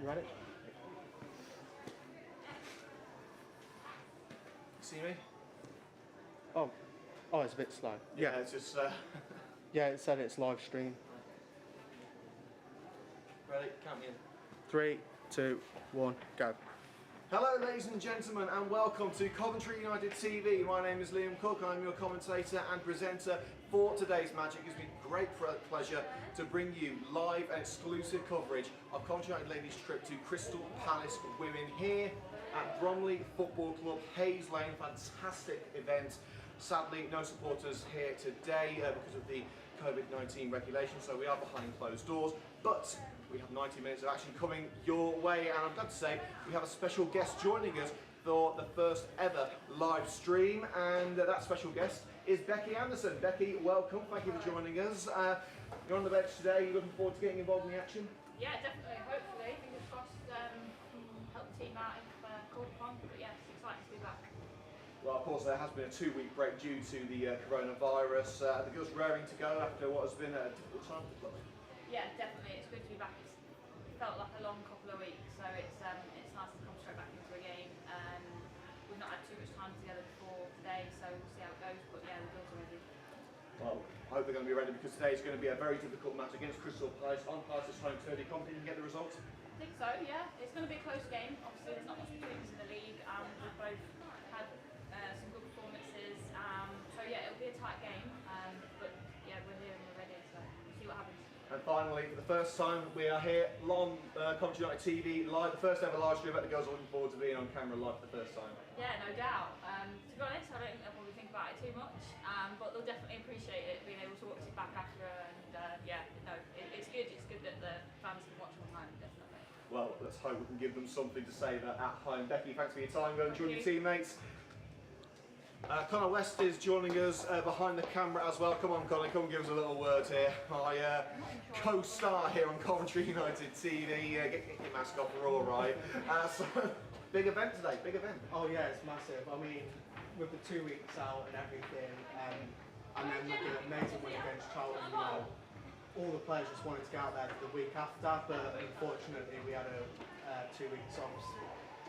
You ready? See me? Oh, it's a bit slow. Yeah, it's just... Yeah, it said it's live stream. Ready? Count me in. 3, 2, 1, go. Hello ladies and gentlemen, and welcome to Coventry United TV. My name is Liam Cook. I'm your commentator and presenter for today's match. It gives me great pleasure to bring you live and exclusive coverage of Coventry United Ladies' trip to Crystal Palace Women here at Bromley Football Club, Hayes Lane. Fantastic event. Sadly, no supporters here today because of the COVID-19 regulations, so we are behind closed doors, but we have 90 minutes of action coming your way, and I'm glad to say we have a special guest joining us for the first ever live stream, and that special guest is Becky Anderson. Becky, welcome, thank you for joining us. You're on the bench today, you're looking forward to getting involved in the action? Yeah, definitely, hopefully, fingers crossed, help the team out if called upon, but yes, excited to be back. Well, of course, there has been a 2-week break due to the coronavirus. The girls raring to go after what has been a difficult time for the club. Yeah, definitely. It's good to be back. It felt like a long couple of weeks, so it's nice to come straight back into a game. We've not had too much time together before today, so we'll see how it goes. But yeah, the girls are ready. Well, I hope they're going to be ready because today is going to be a very difficult match against Crystal Palace on Palace's home turf. Are you confident you can get the result? I think so. Yeah, it's going to be a close game. Obviously, there's not much between us in the league. We've both had some good performances, so yeah, it'll be a tight game, but yeah, we're here and we're ready, so we'll see what happens. And finally, for the first time, we are here on Coventry United TV live, the first ever live stream. I bet the girls are looking forward to being on camera live for the first time. Yeah, no doubt. To be honest, I don't think they'll probably think about it too much, but they'll definitely appreciate it, being able to watch it back after, and yeah, no, it's good. It's good that the fans can watch on time, definitely. Well, let's hope we can give them something to say that at home. Becky, thanks for your time. Go and join your teammates. Connor West is joining us behind the camera as well. Come on, Connor, come give us a little word here. My co-star here on Coventry United TV. Get your mask off, we're all right. So, big event today, big event. Oh yeah, it's massive. I mean, with the 2 weeks out and everything, and then with the amazing win against Charlton, you know, all the players just wanted to get out there for the week after, but unfortunately we had a 2 weeks off.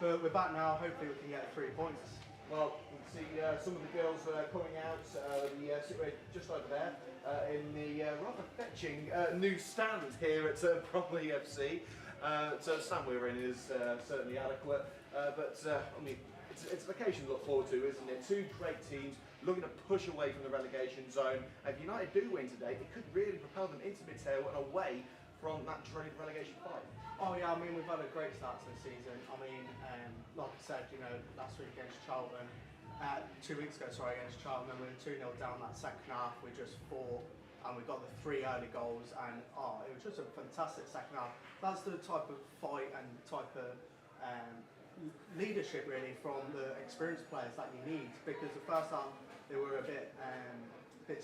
But we're back now, hopefully we can get 3 points. Well, you can see some of the girls coming out, just over there, in the rather fetching new stand here at Bromley FC. So the stand we're in is certainly adequate, but I mean, it's an occasion to look forward to, isn't it? Two great teams looking to push away from the relegation zone. If United do win today, it could really propel them into mid-table and away from that dreaded relegation fight. Oh yeah, I mean, we've had a great start to the season. I mean, like I said, you know, last week against Charlton, 2 weeks ago, sorry, against Charlton, and we were 2-0 down that second half. We just fought and we got the 3 early goals, and it was just a fantastic second half. That's the type of fight and type of leadership really from the experienced players that you need, because the first half they were a bit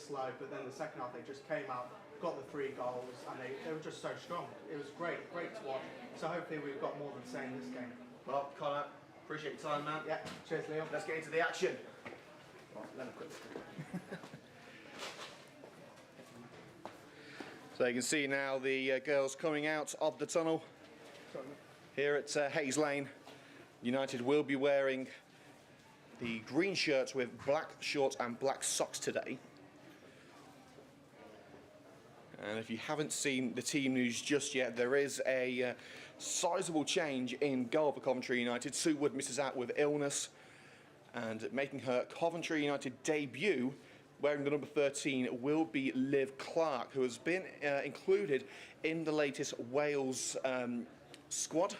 slow, but then the second half they just came out, got the 3 goals, and they were just so strong. It was great to watch. So hopefully we've got more than saying this game. Well, Connor, appreciate your time, man. Yeah, cheers, Liam. Let's get into the action. Right, let me quit this. So you can see now the girls coming out of the tunnel here at Hayes Lane. United will be wearing the green shirts with black shorts and black socks today. And if you haven't seen the team news just yet, there is a sizable change in goal for Coventry United. Sue Wood misses out with illness, and making her Coventry United debut wearing the number 13 will be Liv Clark, who has been included in the latest Wales squad.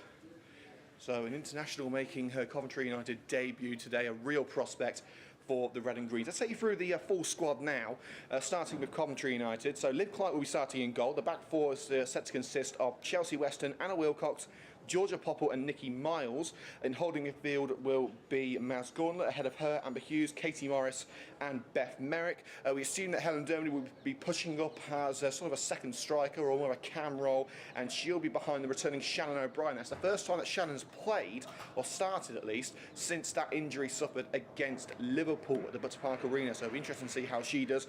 So an international making her Coventry United debut today, a real prospect for the Red and Greens. Let's take you through the full squad now, starting with Coventry United. So Liv Clark will be starting in goal. The back four is set to consist of Chelsea Weston, Anna Wilcox, Georgia Popple and Nikki Miles. In holding midfield will be Maz Gauntlet. Ahead of her, Amber Hughes, Katie Morris and Beth Merrick. We assume that Helen Dermody will be pushing up as sort of a second striker or more of a cam role, and she'll be behind the returning Shannon O'Brien. That's the first time that Shannon's played, or started at least, since that injury suffered against Liverpool at the Butler Park Arena, so it'll be interesting to see how she does.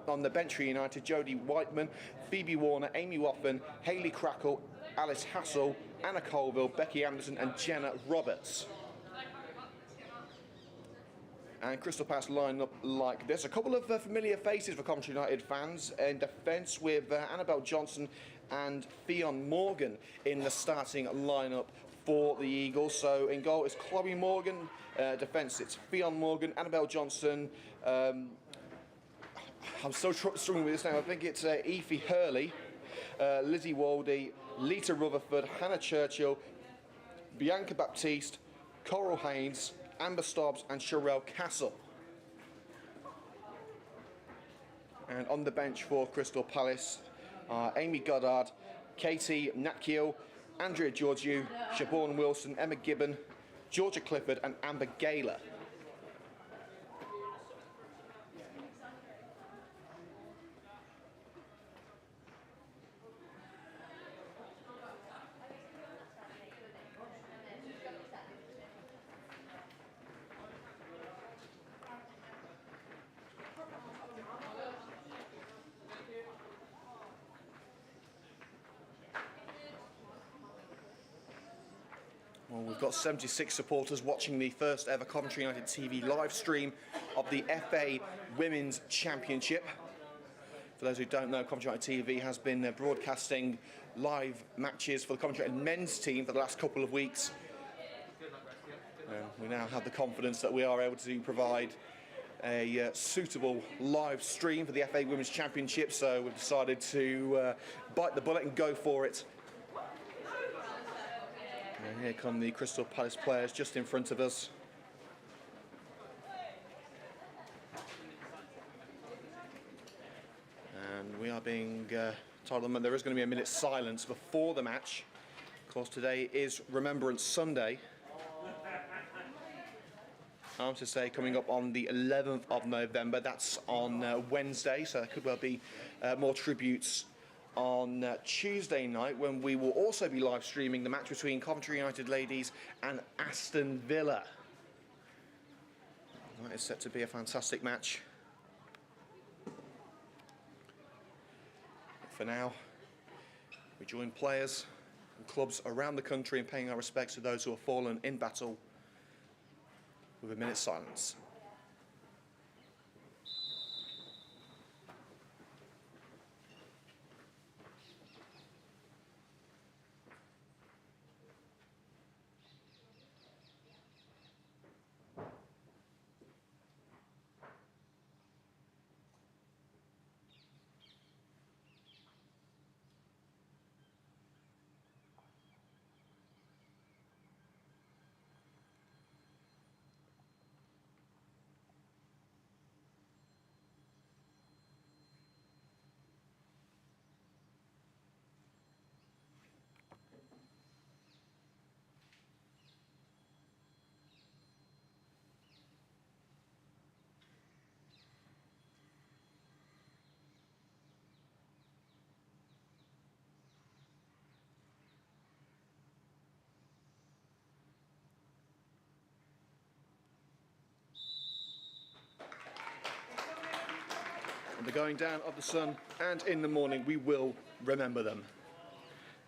On the bench for United, Jodie Whiteman, Phoebe Warner, Amy Waffen, Hayley Crackle, Alice Hassel, Anna Colville, Becky Anderson and Jenna Roberts. And Crystal Palace line up like this. A couple of familiar faces for Coventry United fans in defence, with Annabelle Johnson and Fionn Morgan in the starting lineup for the Eagles. So in goal is Chloe Morgan, defence it's Fionn Morgan, Annabelle Johnson, I'm so struggling with this name, I think it's Aoife Hurley, Lizzie Waldy, Lita Rutherford, Hannah Churchill, Bianca Baptiste, Coral Haynes, Amber Stobbs and Sherelle Castle. And on the bench for Crystal Palace are Amy Goddard, Katie Natkiel, Andrea Georgiou, Siobhan Wilson, Emma Gibbon, Georgia Clifford and Amber Gaylor. Well, we've got 76 supporters watching the first ever Coventry United TV live stream of the FA Women's Championship. For those who don't know, Coventry United TV has been broadcasting live matches for the Coventry United men's team for the last couple of weeks. We now have the confidence that we are able to provide a suitable live stream for the FA Women's Championship, so we've decided to bite the bullet and go for it. And here come the Crystal Palace players just in front of us. And we are being told that there is going to be a minute's silence before the match. Of course, today is Remembrance Sunday. I'm to say coming up on the 11th of November. That's on Wednesday, so there could well be more tributes on Tuesday night, when we will also be live streaming the match between Coventry United Ladies and Aston Villa. That is set to be a fantastic match. But for now, we join players and clubs around the country in paying our respects to those who have fallen in battle with a minute's silence. The going down of the sun, and in the morning we will remember them.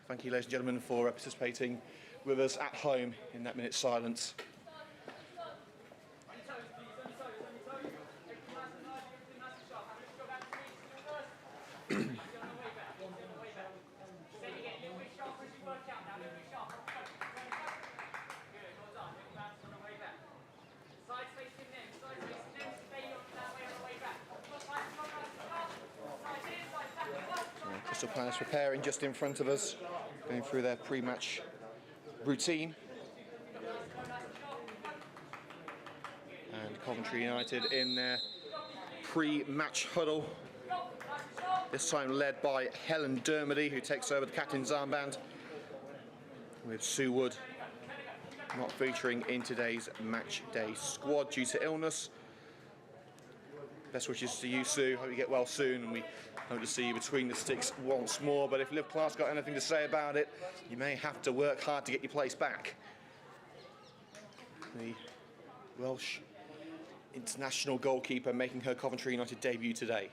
Thank you, ladies and gentlemen, for participating with us at home in that minute's silence. Crystal Palace preparing just in front of us, going through their pre-match routine. And Coventry United in their pre-match huddle, this time led by Helen Dermody, who takes over the captain's armband, with Sue Wood not featuring in today's match day squad due to illness. Best wishes to you, Sue. Hope you get well soon, and we hope to see you between the sticks once more. But if Liv Clark's got anything to say about it, you may have to work hard to get your place back. The Welsh international goalkeeper making her Coventry United debut today.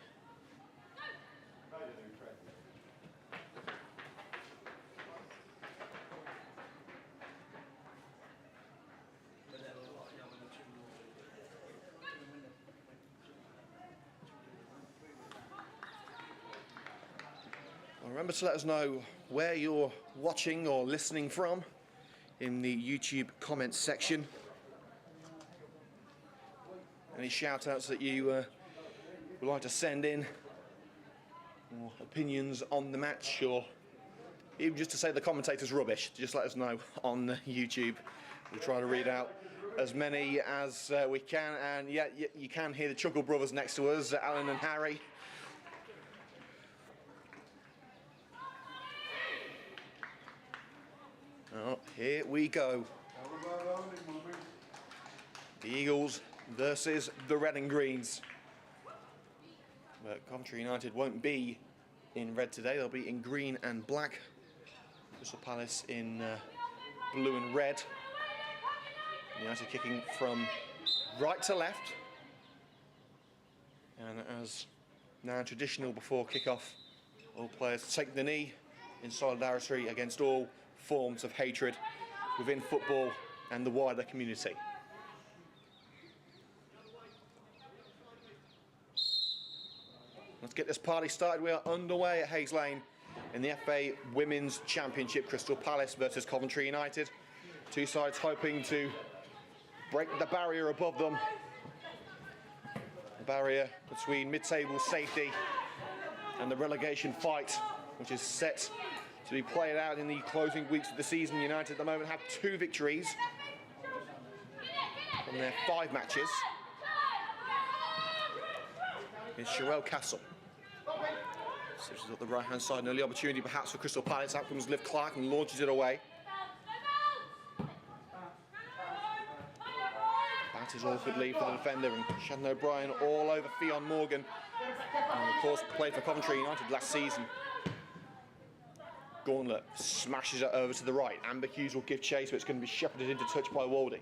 Remember to let us know where you're watching or listening from in the YouTube comments section. Any shout outs that you would like to send in, or opinions on the match, or even just to say the commentator's rubbish, just let us know on YouTube. We'll try to read out as many as we can, and yeah, you can hear the Chuckle Brothers next to us, Alan and Harry. Oh, here we go. The Eagles versus the Red and Greens. But Coventry United won't be in red today, they'll be in green and black. Crystal Palace in blue and red. United kicking from right to left. And as now traditional before kick-off, all players take the knee in solidarity against all forms of hatred within football and the wider community. Let's get this party started. We are underway at Hayes Lane in the FA Women's Championship. Crystal Palace versus Coventry United. Two sides hoping to break the barrier above them. The barrier between mid-table safety and the relegation fight, which is set to be played out in the closing weeks of the season. United at the moment have 2 victories from their 5 matches. It's Sherelle Castle. Switches up the right-hand side, an early opportunity perhaps for Crystal Palace. Out comes Liv Clark and launches it away. That is awkwardly for the defender, and Shannon O'Brien all over Fionn Morgan. And of course played for Coventry United last season. Gauntlet smashes it over to the right. Amber Hughes will give chase, but it's going to be shepherded into touch by Waldy.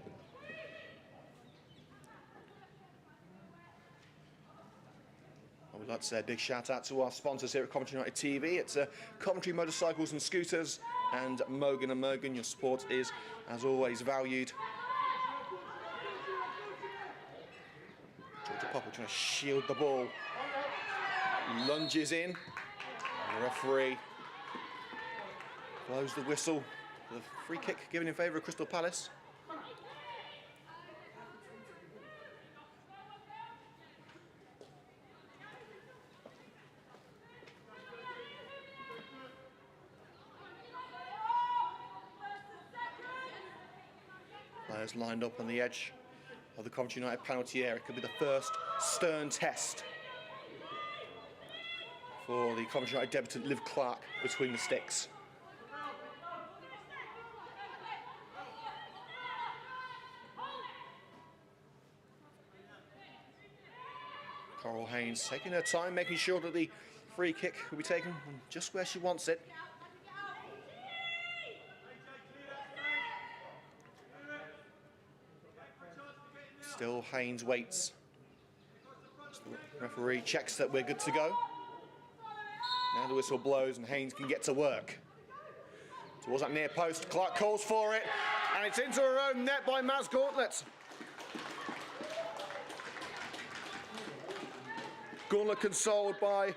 I would like to say a big shout out to our sponsors here at Coventry United TV. It's Coventry Motorcycles and Scooters and Mogan & Mogan. Your support is, as always, valued. Georgia Popper trying to shield the ball. Lunges in. And the referee blows the whistle for the free kick given in favour of Crystal Palace. Players lined up on the edge of the Coventry United penalty area. It could be the first stern test for the Coventry United debutant Liv Clark between the sticks. Coral Haynes taking her time, making sure that the free kick will be taken just where she wants it. Still Haynes waits. The referee checks that we're good to go. Now the whistle blows and Haynes can get to work. Towards that near post, Clark calls for it, and it's into her own net by Maz Gauntlet. Gauntlet consoled by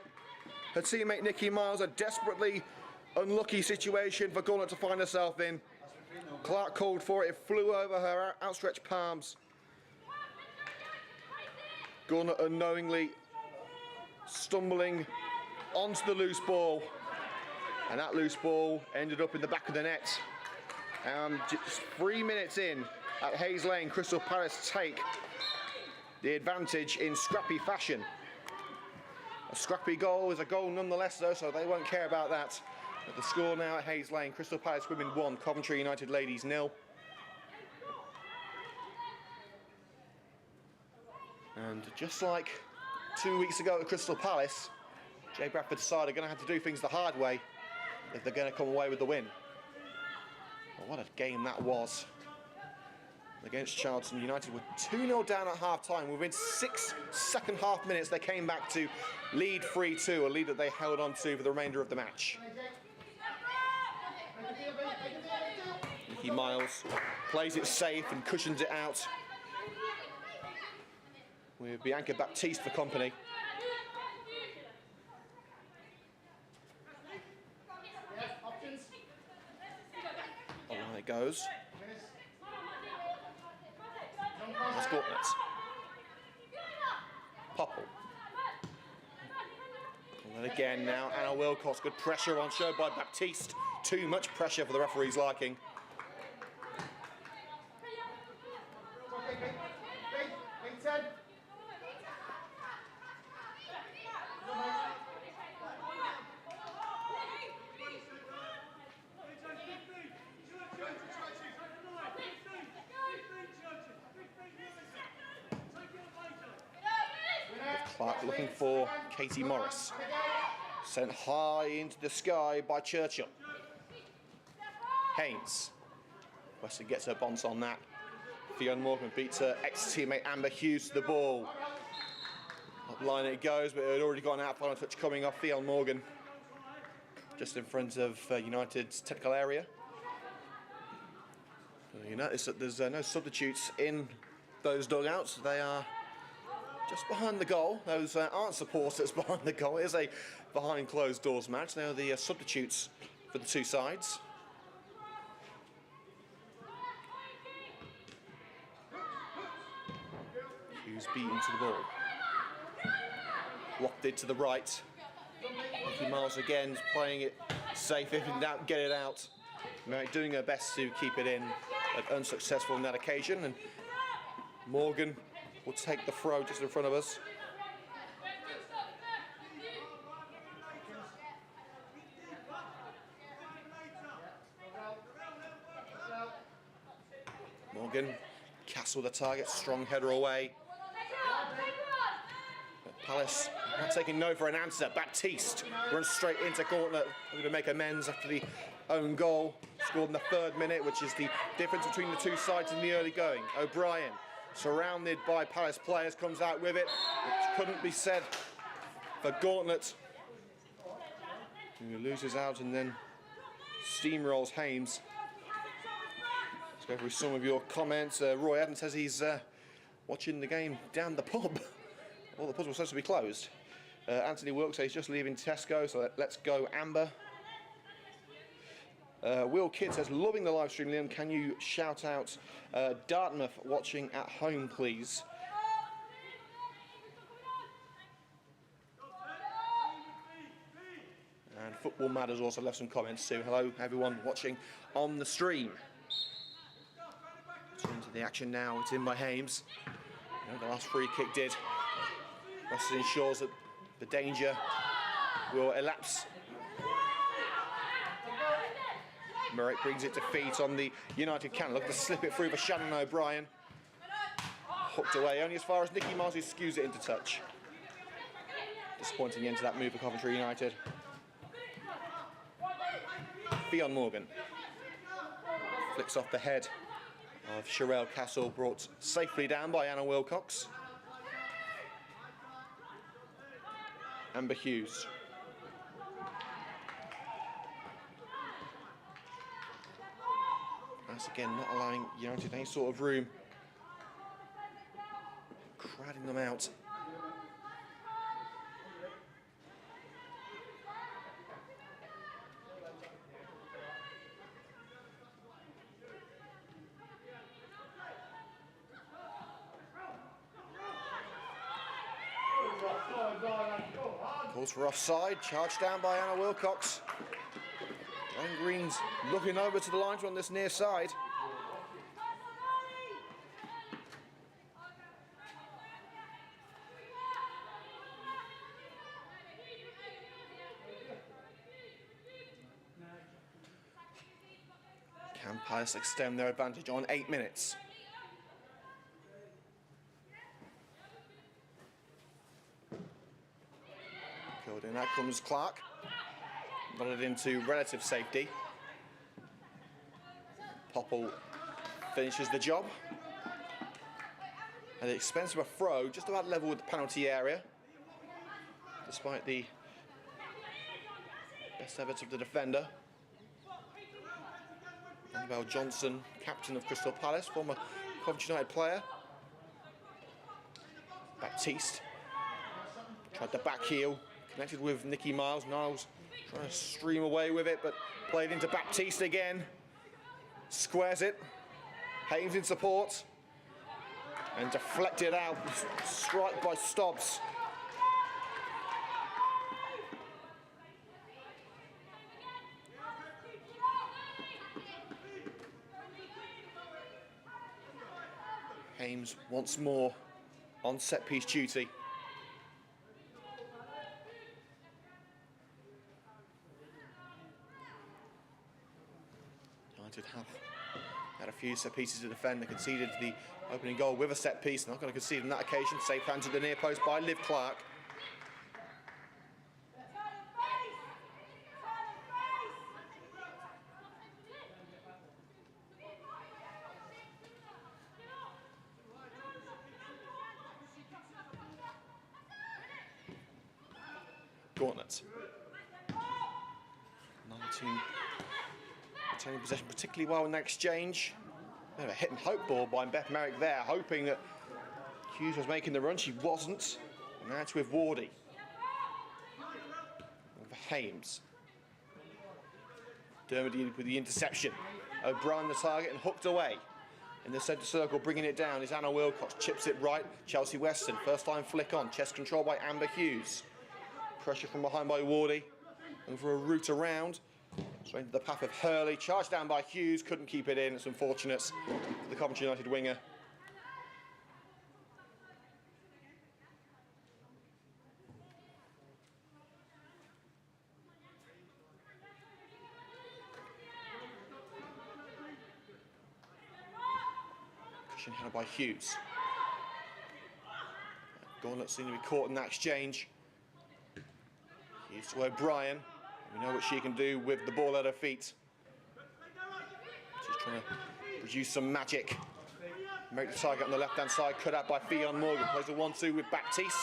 her teammate Nikki Miles. A desperately unlucky situation for Gauntlet to find herself in. Clark called for it, it flew over her outstretched palms. Gauntlet unknowingly stumbling onto the loose ball, and that loose ball ended up in the back of the net. Just 3 minutes in at Hayes Lane, Crystal Palace take the advantage in scrappy fashion. A scrappy goal is a goal nonetheless though, so they won't care about that. But the score now at Hayes Lane, Crystal Palace Women 1, Coventry United Ladies 0. And just like 2 weeks ago at Crystal Palace, Jay Bradford's side are going to have to do things the hard way if they're going to come away with the win. Well, what a game that was. Against Charlton, United were 2-0 down at half-time. Within 6 second half minutes, they came back to lead 3-2, a lead that they held on to for the remainder of the match. Nikki Miles plays it safe and cushions it out, with Bianca Baptiste for company. it goes. That's Gauntlet. Popple. And again now, Anna Wilcox, good pressure on show by Baptiste. Too much pressure for the referee's liking. Clark looking for Katie Morris. Sent high into the sky by Churchill. Haynes. Weston gets her bonds on that. Fiona Morgan beats her ex-teammate Amber Hughes to the ball. Up line it goes, but it had already gone out. Final touch coming off Fiona Morgan. Just in front of United's technical area. You notice that there's no substitutes in those dugouts. They are just behind the goal. Those aren't supporters behind the goal. It is a behind closed doors match. They are the substitutes for the two sides. Hughes beaten to the ball. Wafted to the right. Becky Miles again playing it safe. If in doubt, get it out. Merrick doing her best to keep it in, but unsuccessful on that occasion. And Morgan will take the throw just in front of us. Morgan, Castle the target, strong header away. But Palace not taking no for an answer. Baptiste runs straight into Gauntlet, going to make amends after the own goal. Scored in the 3rd minute, which is the difference between the two sides in the early going. O'Brien, surrounded by Palace players, comes out with it, which couldn't be said for Gauntlet, who loses out and then steamrolls Haynes. Let's go through some of your comments. Roy Adams says he's watching the game down the pub. All the pubs were supposed to be closed. Anthony Wilkes says he's just leaving Tesco, so let's go Amber. Will Kidd says, loving the live stream, Liam. Can you shout out Dartmouth watching at home, please? And Football Matters also left some comments too. Hello, everyone watching on the stream. Turn to the action now. It's in by Hames. You know, the last free kick did. Weston ensures that the danger will elapse. Merrick brings it to feet on the United can. Look to slip it through for Shannon O'Brien. Hooked away only as far as Nikki Mars, who skews it into touch. Disappointing end to that move for Coventry United. Fionn Morgan flicks off the head of Sherelle Castle, brought safely down by Anna Wilcox. Amber Hughes. That's again not allowing United any sort of room. Crowding them out. Calls for offside, charged down by Anna Wilcox. Ryan Green's looking over to the lines on this near side. Can Palace extend their advantage on 8 minutes? In that comes Clark. Nodded into relative safety. Popple finishes the job. At the expense of a throw, just about level with the penalty area. Despite the best efforts of the defender. Annabelle Johnson, captain of Crystal Palace, former Coventry United player. Baptiste tried the back heel. Connected with Nikki Miles. Niles trying to stream away with it, but played into Baptiste again. Squares it. Hames in support. And deflected out. Strike by Stobbs. Hames once more on set-piece duty. United have had a few set-pieces to defend. They conceded the opening goal with a set-piece. Not going to concede on that occasion. Safe hand to the near post by Liv Clark. Gauntlet. 19 retaining possession particularly well in that exchange. Bit of a hit and hope ball by Beth Merrick there, hoping that Hughes was making the run. She wasn't. And now it's with Wardy. For Hames. Dermody with the interception. O'Brien the target and hooked away. In the centre circle, bringing it down is Anna Wilcox. Chips it right. Chelsea Weston. First time flick on. Chest control by Amber Hughes. Pressure from behind by Wardy. And for a route around. Straight into the path of Hurley. Charged down by Hughes. Couldn't keep it in. It's unfortunate for the Coventry United winger. Cushion held by Hughes. Gauntlet seemed to be caught in that exchange. Hughes to O'Brien. We know what she can do with the ball at her feet. She's trying to produce some magic. Make the target on the left-hand side, cut out by Fionn Morgan. Plays a 1-2 with Baptiste.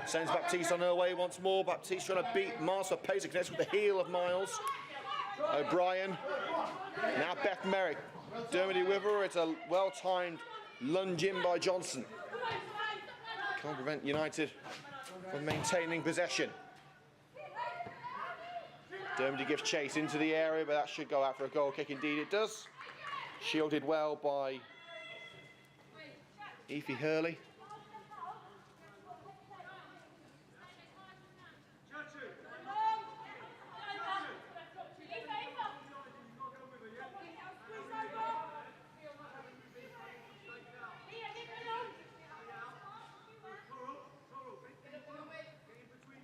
Sends Baptiste on her way once more. Baptiste trying to beat Miles for pace. Connects with the heel of Miles. O'Brien. Now Beth Merrick. Dermody with her. It's a well-timed lunge in by Johnson. Can't prevent United from maintaining possession. Dermody gives chase into the area, but that should go out for a goal kick. Indeed it does. Shielded well by Aoife Hurley.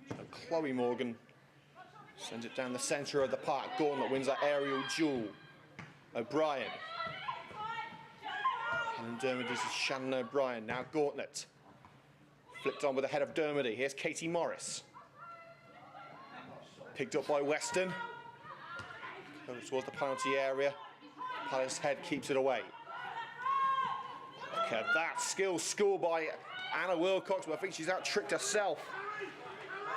So Chloe Morgan sends it down the centre of the park. Gauntlet wins that aerial duel. O'Brien. And Dermody, this is Shannon O'Brien. Now Gauntlet. Flicked on with the head of Dermody. Here's Katie Morris. Picked up by Weston. Going towards the penalty area. Palace head keeps it away. Look at that skill score by Anna Wilcox, but I think she's out-tricked herself.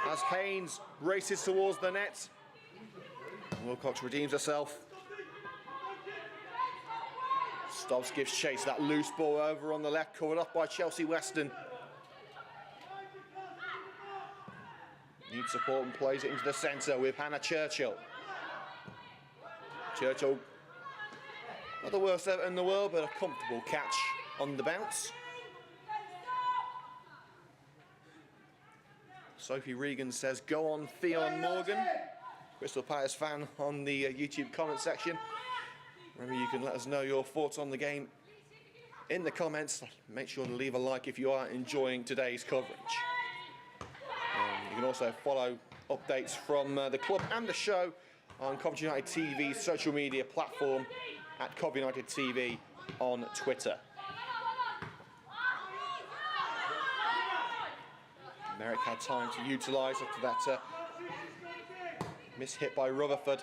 As Haynes races towards the net. Wilcox redeems herself. Stobbs gives chase. That loose ball over on the left, covered off by Chelsea Weston. Needs support and plays it into the centre with Hannah Churchill. Churchill, not the worst ever in the world, but a comfortable catch on the bounce. Sophie Regan says, go on Fionn Morgan. Crystal Palace fan on the YouTube comment section. Remember, you can let us know your thoughts on the game in the comments. Make sure to leave a like if you are enjoying today's coverage. You can also follow updates from the club and the show on Coventry United TV's social media platform at Coventry United TV on Twitter. Merrick had time to utilise after that miss hit by Rutherford.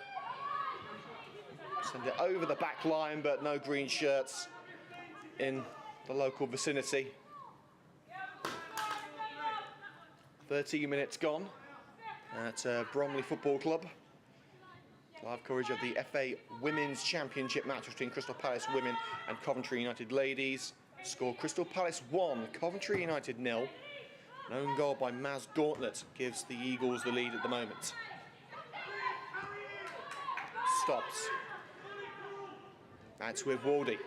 Send it over the back line, but no green shirts in the local vicinity. 13 minutes gone at Bromley Football Club. Live coverage of the FA Women's Championship match between Crystal Palace Women and Coventry United Ladies. Score Crystal Palace 1, Coventry United 0. An own goal by Maz Gauntlet gives the Eagles the lead at the moment. Stops. That's with Waldy.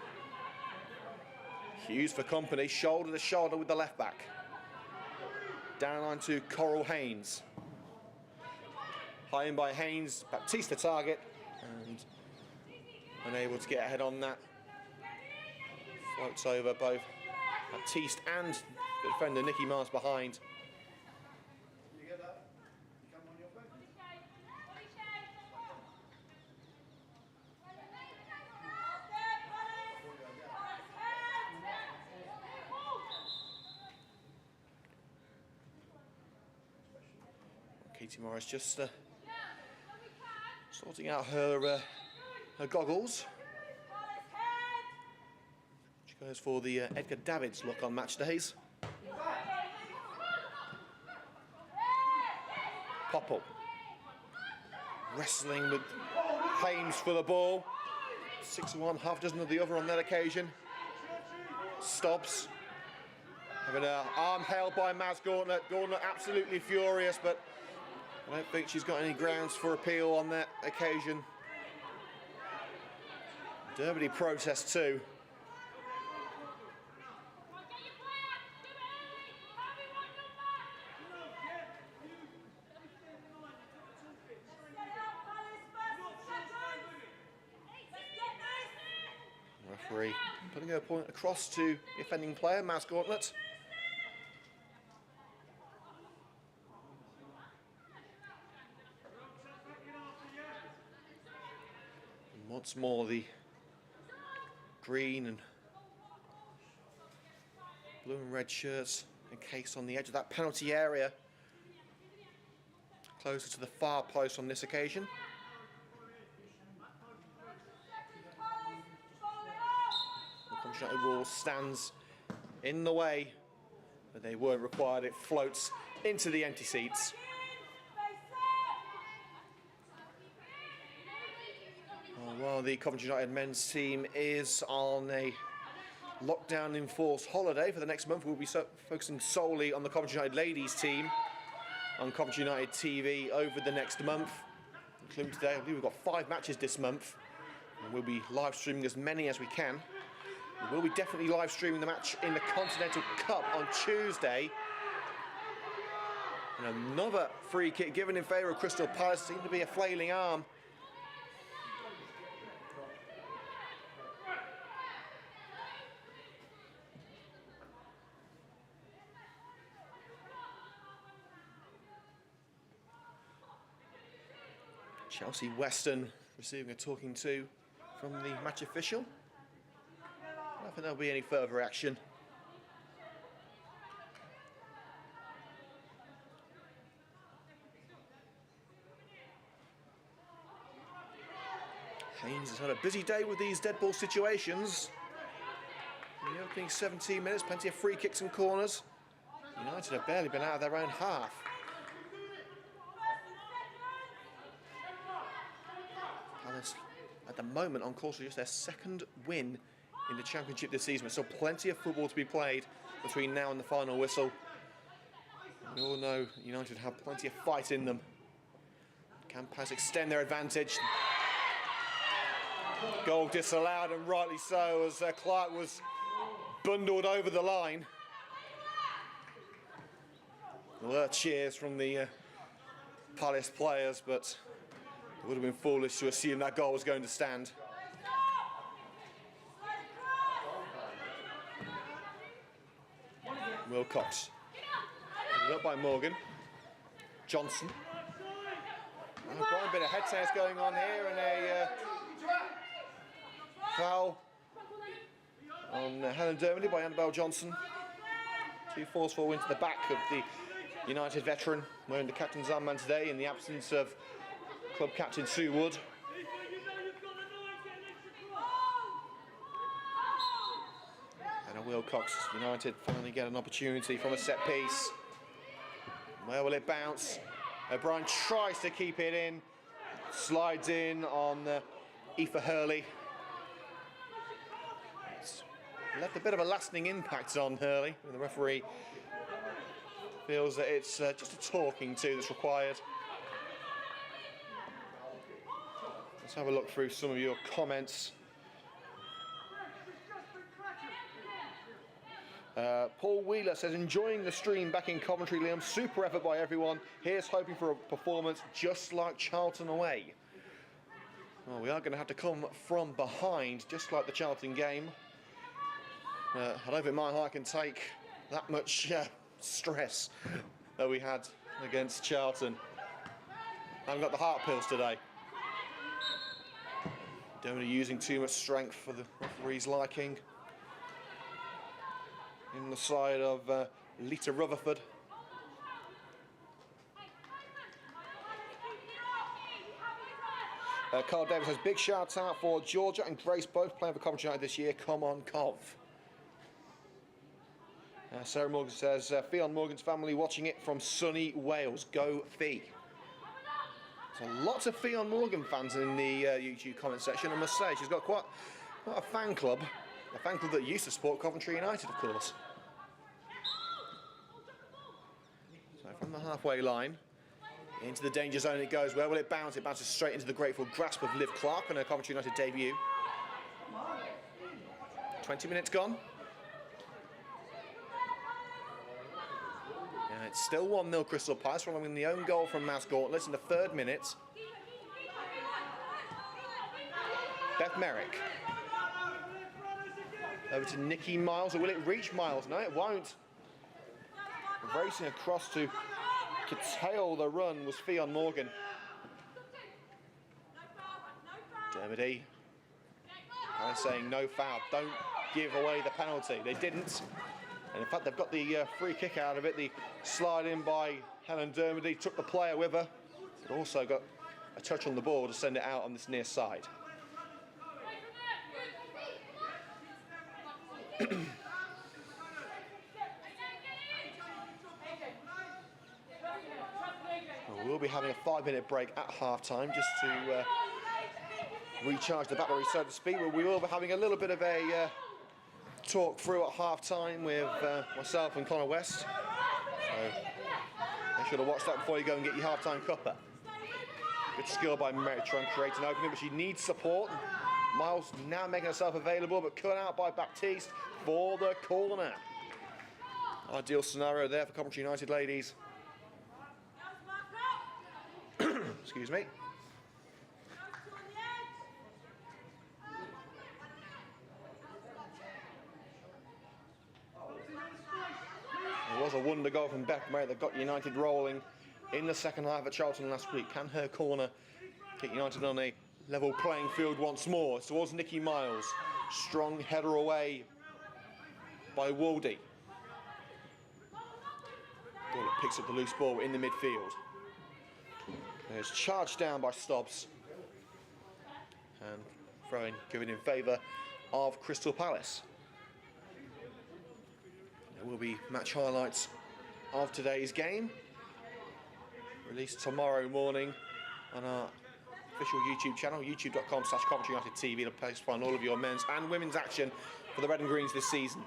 Hughes for company, shoulder to shoulder with the left back. Down line to Coral Haynes. High in by Haynes, Baptiste the target, and unable to get ahead on that. Floats over both Baptiste and the defender Nicky Mars behind. Katie Morris just sorting out her goggles. She goes for the Edgar Davids look on match days. Popple wrestling with Haynes for the ball. 6 of one, half dozen of the other on that occasion. Stops. Having her arm held by Maz Gauntlet. Gauntlet absolutely furious, but I don't think she's got any grounds for appeal on that occasion. Derby protests too. Referee putting her point across to the offending player, Maz Gauntlet. Once more, the green and blue and red shirts encased on the edge of that penalty area. Closer to the far post on this occasion. The Coventry United wall stands in the way, but they weren't required. It floats into the empty seats. While the Coventry United men's team is on a lockdown-enforced holiday for the next month, we'll be focusing solely on the Coventry United Ladies team on Coventry United TV over the next month. Including today, I believe we've got 5 matches this month, and we'll be live streaming as many as we can. We will be definitely live streaming the match in the Continental Cup on Tuesday. And another free kick given in favour of Crystal Palace. Seemed to be a flailing arm. Chelsea Western receiving a talking to from the match official. I don't think there'll be any further action. Haynes has had a busy day with these dead ball situations. In the opening 17 minutes, plenty of free kicks and corners. United have barely been out of their own half. Palace at the moment on course for just their 2nd win in the Championship this season. So plenty of football to be played between now and the final whistle. We all know United have plenty of fight in them. Can Palace extend their advantage? Goal disallowed, and rightly so, as Clark was bundled over the line. There were cheers from the Palace players, but it would have been foolish to assume that goal was going to stand. Wilcox. Ended up by Morgan. Johnson. Quite a bit of head tennis going on here, and a foul on Helen Dermody by Annabelle Johnson. 2 forceful wins to the back of the United veteran, wearing the captain's armband today in the absence of club captain Sue Wood. And a Wilcox. United finally get an opportunity from a set piece. Where will it bounce? O'Brien tries to keep it in. Slides in on Aoife Hurley. It's left a bit of a lasting impact on Hurley. The referee feels that it's just a talking to that's required. Let's have a look through some of your comments Paul Wheeler says, enjoying the stream back in Coventry, Liam. Super effort by everyone. Here's hoping for a performance just like Charlton away. Well, we are going to have to come from behind, just like the Charlton game. I don't think my heart can take that much stress that we had against Charlton. I haven't got the heart pills today. Dermody using too much strength for the referee's liking. In the side of Lita Rutherford. Carl Davis says, big shout out for Georgia and Grace, both playing for Coventry United this year. Come on, Cov. Sarah Morgan says, Fionn Morgan's family watching it from sunny Wales. Go Fee. So lots of Fionn Morgan fans in the YouTube comment section. I must say, she's got quite a fan club. A fan club that used to support Coventry United, of course. So from the halfway line, into the danger zone it goes. Where will it bounce? It bounces straight into the grateful grasp of Liv Clark on her Coventry United debut. 20 minutes gone. And it's still 1-0 Crystal Palace, following the own goal from Maz Gauntlett in the 3rd minute. Beth Merrick. Over to Nikki Miles, or will it reach Miles? No, it won't. Racing across to curtail the run was Fionn Morgan. Dermody. I'm saying no foul. Don't give away the penalty. They didn't. And in fact, they've got the free kick out of it. The slide in by Helen Dermody took the player with her. But also got a touch on the ball to send it out on this near side. We'll be having a 5-minute break at half-time just to recharge the battery, so to speak. We will be having a little bit of a talk through at half-time with myself and Connor West. So make sure to watch that before you go and get your half-time cuppa. Good skill by Merrick trying to create an opening, but she needs support. Miles now making herself available, but cut out by Baptiste for the corner. Ideal scenario there for Coventry United Ladies. Excuse me. It was a wonder goal from Beth Merrick that got United rolling in the second half at Charlton last week. Can her corner get United on a level playing field once more? It's towards Nikki Miles. Strong header away by Waldy. Gauntlet picks up the loose ball in the midfield. It's charged down by Stobbs. And throwing given in favour of Crystal Palace. There will be match highlights of today's game, released tomorrow morning on our official YouTube channel, youtube.com/Coventry United TV, to place find all of your men's and women's action for the Red and Greens this season.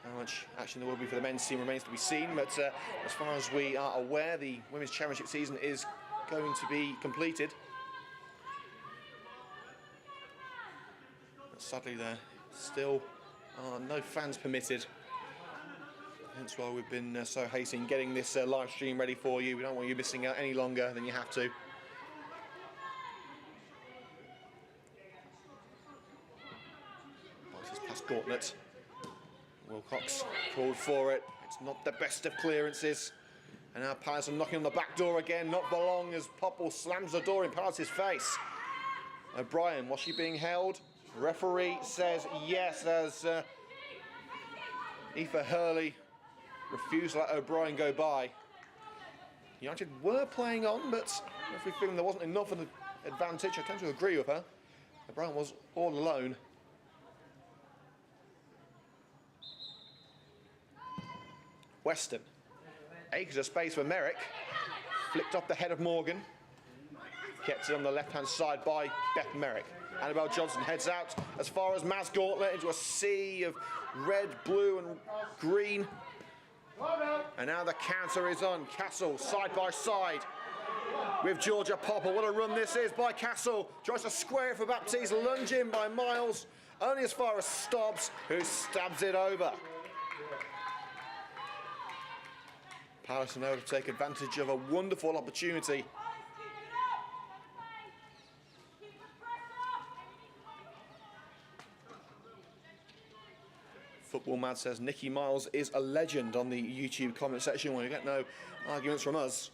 How much action there will be for the men's team remains to be seen, but as far as we are aware, the women's championship season is going to be completed. But sadly, there still are no fans permitted. Hence why we've been so hasty in getting this live stream ready for you. We don't want you missing out any longer than you have to. Passes past Gauntlet. Wilcox called for it. It's not the best of clearances. And now Palace are knocking on the back door again. Not for long as Popple slams the door in Palace's face. O'Brien, was she being held? Referee says yes, as Aoife Hurley refused to let O'Brien go by. United were playing on, but referee feeling there wasn't enough of an advantage. I tend to agree with her. O'Brien was all alone. Weston. Acres of space for Merrick. Flicked off the head of Morgan. Kept it on the left-hand side by Beth Merrick. Annabelle Johnson heads out as far as Maz Gauntlett into a sea of red, blue and green. And now the counter is on. Castle side by side with Georgia Popple. What a run this is by Castle. Tries to square it for Baptiste. Lunge in by Miles. only as far as Stobbs, who stabs it over. Palace are able to take advantage of a wonderful opportunity. Football Mad says Nikki Miles is a legend on the YouTube comment section. Well, you get no arguments from us.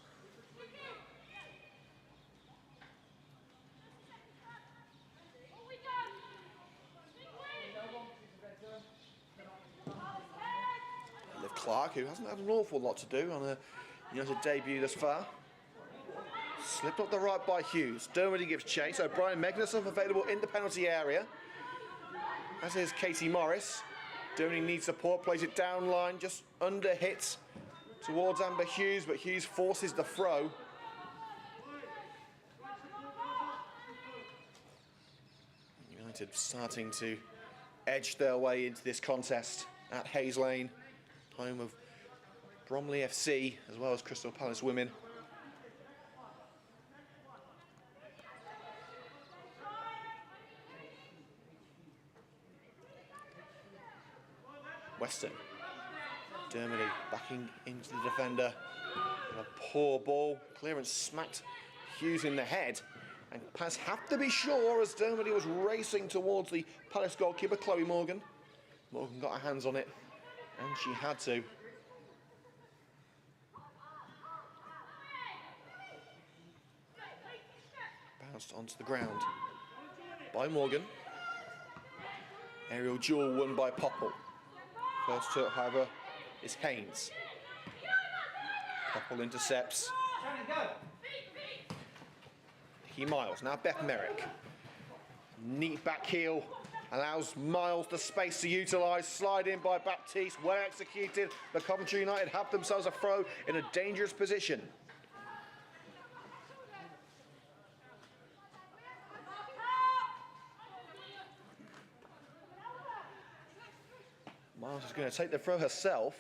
Liv Clark, who hasn't had an awful lot to do on a United debut thus far. Slipped up the right by Hughes. Dermody gives chase. O'Brien Megnuson available in the penalty area, as is Katie Morris. Dermody needs support, plays it down line, just under hits towards Amber Hughes, but Hughes forces the throw. United starting to edge their way into this contest at Hayes Lane, home of Bromley FC as well as Crystal Palace women. Weston. Dermody backing into the defender. And a poor ball. Clearance smacked Hughes in the head. And Palace have to be sure as Dermody was racing towards the Palace goalkeeper, Chloe Morgan. Morgan got her hands on it, and she had to. Bounced onto the ground by Morgan. Aerial duel won by Popple. First to it, however, is Haynes. Popple intercepts. Nikki Miles, now Beth Merrick. Neat back heel, allows Miles the space to utilise. Slide in by Baptiste, well executed. The Coventry United have themselves a throw in a dangerous position. Miles is going to take the throw herself.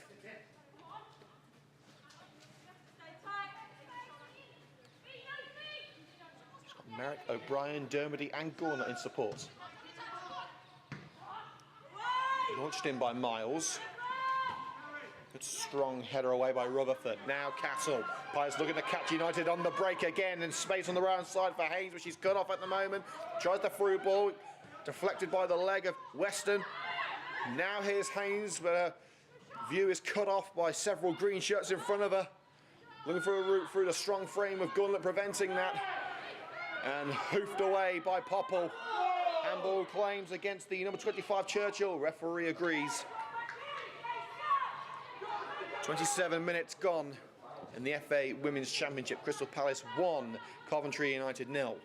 She's got Merrick, O'Brien, Dermody and Gorner in support. Launched in by Miles. Good strong header away by Rutherford. Now Castle. Palace looking to catch United on the break again, and space on the right side for Haynes, which she's cut off at the moment. Tries the through ball, deflected by the leg of Weston. Now here's Haynes, but her view is cut off by several green shirts in front of her. Looking for a route through the strong frame of Gunlett, preventing that. And hoofed away by Popple. Handball claims against the number 25 Churchill. Referee agrees. 27 minutes gone in the FA Women's Championship. Crystal Palace 1, Coventry United 0.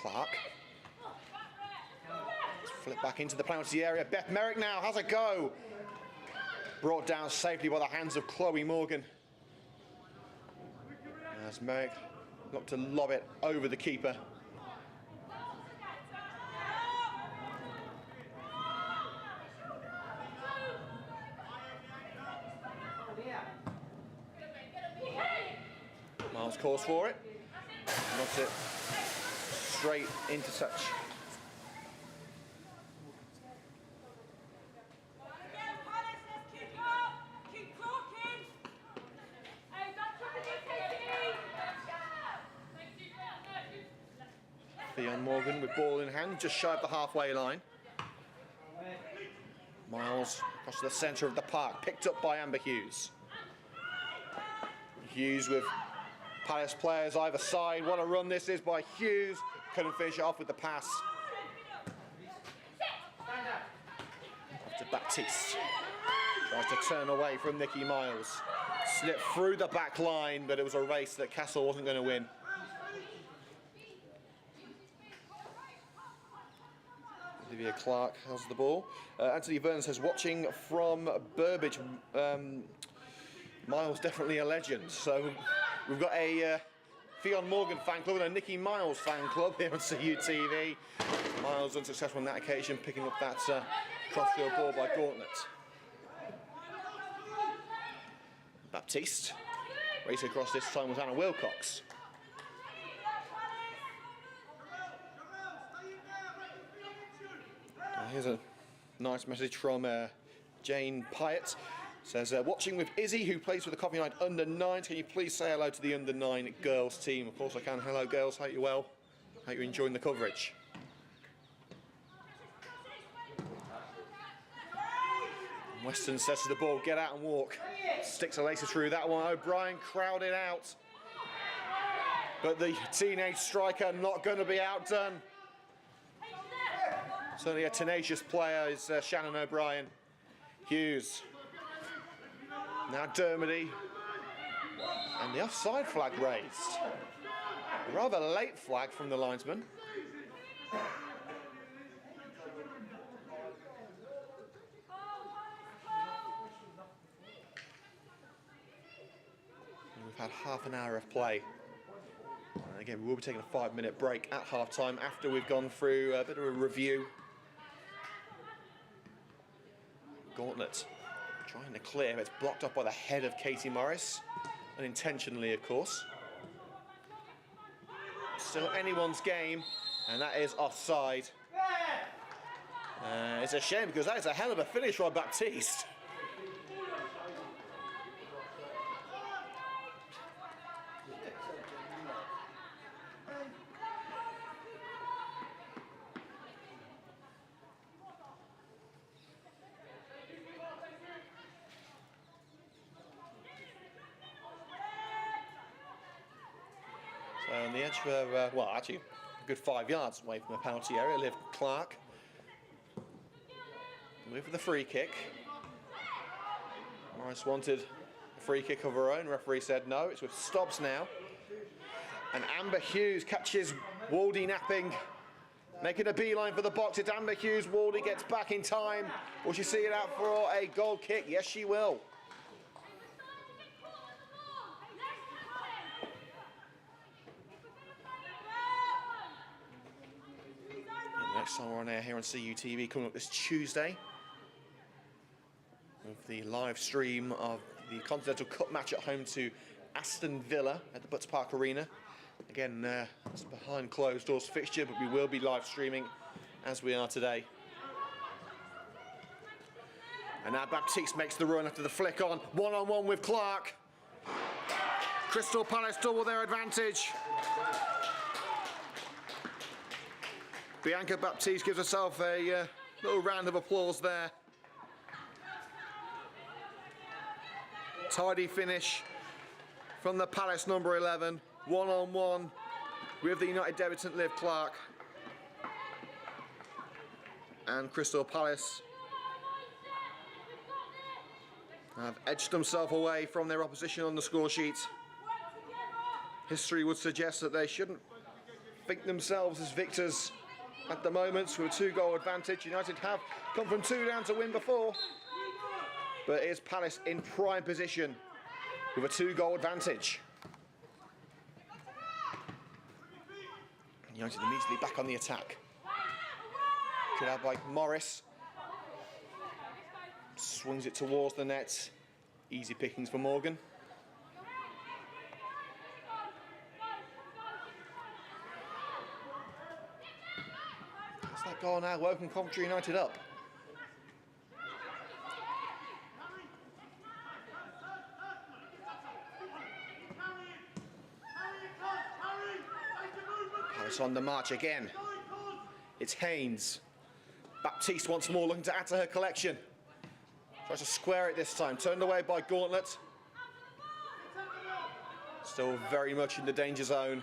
Clark. Flip back into the penalty area. Beth Merrick now has a go. Brought down safely by the hands of Chloe Morgan. As Merrick looked to lob it over the keeper. Miles calls for it. Knocks it straight into touch. Theon Morgan with ball in hand, just shy of the halfway line. Miles across to the centre of the park, picked up by Amber Hughes. Hughes with Palace players either side. What a run this is by Hughes. Couldn't finish it off with the pass. Off to Baptiste. Tries to turn away from Nikki Miles. Slipped through the back line, but it was a race that Castle wasn't going to win. Olivia Clark has the ball. Anthony Vernon says, watching from Burbage, Miles definitely a legend. So we've got a Fionn Morgan fan club and a Nicky Miles fan club here on CUTV. Miles unsuccessful on that occasion, picking up that crossfield ball by Gauntlet. Baptiste. Racing across this time was Anna Wilcox. Here's a nice message from Jane Pyatt. Says, watching with Izzy, who plays for the Coventry United under-9s. Can you please say hello to the under-9 girls team? Of course I can. Hello, girls. Hope you're well. Hope you're enjoying the coverage. Weston says to the ball, get out and walk. Sticks a lacer through that one. O'Brien crowded out. But the teenage striker not going to be outdone. Certainly a tenacious player is Shannon O'Brien. Hughes. Now Dermody. And the offside flag raised. A rather late flag from the linesman. We've had half an hour of play. And again, we will be taking a 5-minute break at half-time after we've gone through a bit of a review. Gauntlet trying to clear, it's blocked up by the head of Katie Morris, unintentionally of course. Still anyone's game, and that is offside. It's a shame because that is a hell of a finish by Baptiste. On the edge for, well, actually, a good 5 yards away from the penalty area, Liv Clark. With the free kick. Morris wanted a free kick of her own. Referee said no. It's with stops now. And Amber Hughes catches Waldy napping. Making a beeline for the box. It's Amber Hughes. Waldy gets back in time. Will she see it out for a goal kick? Yes, she will. Next time we're on air here on CUTV coming up this Tuesday with the live stream of the Continental Cup match at home to Aston Villa at the Butts Park Arena. Again, it's a behind closed doors fixture, but we will be live streaming as we are today. And now Baptiste makes the run after the flick on. One-on-one with Clark. Crystal Palace double their advantage. Bianca Baptiste gives herself a little round of applause there. Tidy finish from the Palace number 11. One-on-one with the United debutant Liv Clark. And Crystal Palace have edged themselves away from their opposition on the score sheet. History would suggest that they shouldn't think themselves as victors at the moment with a 2-goal advantage. United have come from 2 down to win before. But it is Palace in prime position with a 2-goal advantage. United immediately back on the attack. Good out by Morris. Swings it towards the net. Easy pickings for Morgan. That's that goal now, woken Coventry United up. Palace on the march again. It's Haynes. Baptiste once more looking to add to her collection. Tries to square it this time. Turned away by Gauntlet. Still very much in the danger zone.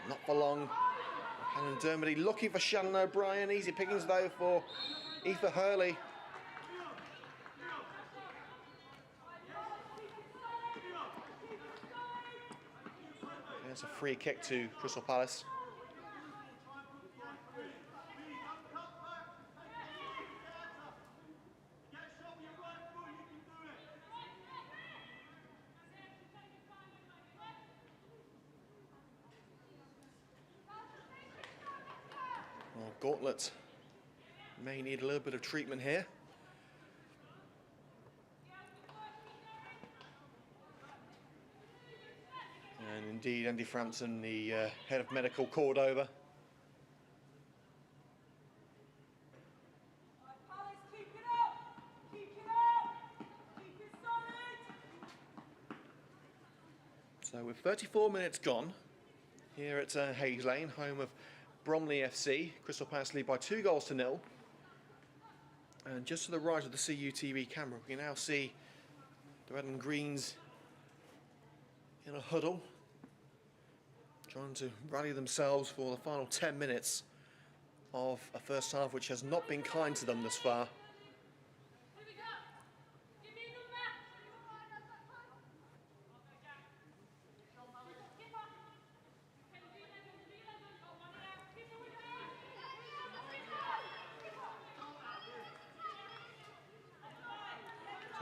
Not for long. Helen Dermody looking for Shannon O'Brien. Easy pickings though for Aoife Hurley. There's a free kick to Crystal Palace. Gauntlet may need a little bit of treatment here. And indeed, Andy Frampton, the head of medical, called over. So with 34 minutes gone, here at Hayes Lane, home of Bromley FC, Crystal Palace lead by 2-0. And just to the right of the CUTV camera, we can now see the red and greens in a huddle, trying to rally themselves for the final 10 minutes of a first half which has not been kind to them thus far.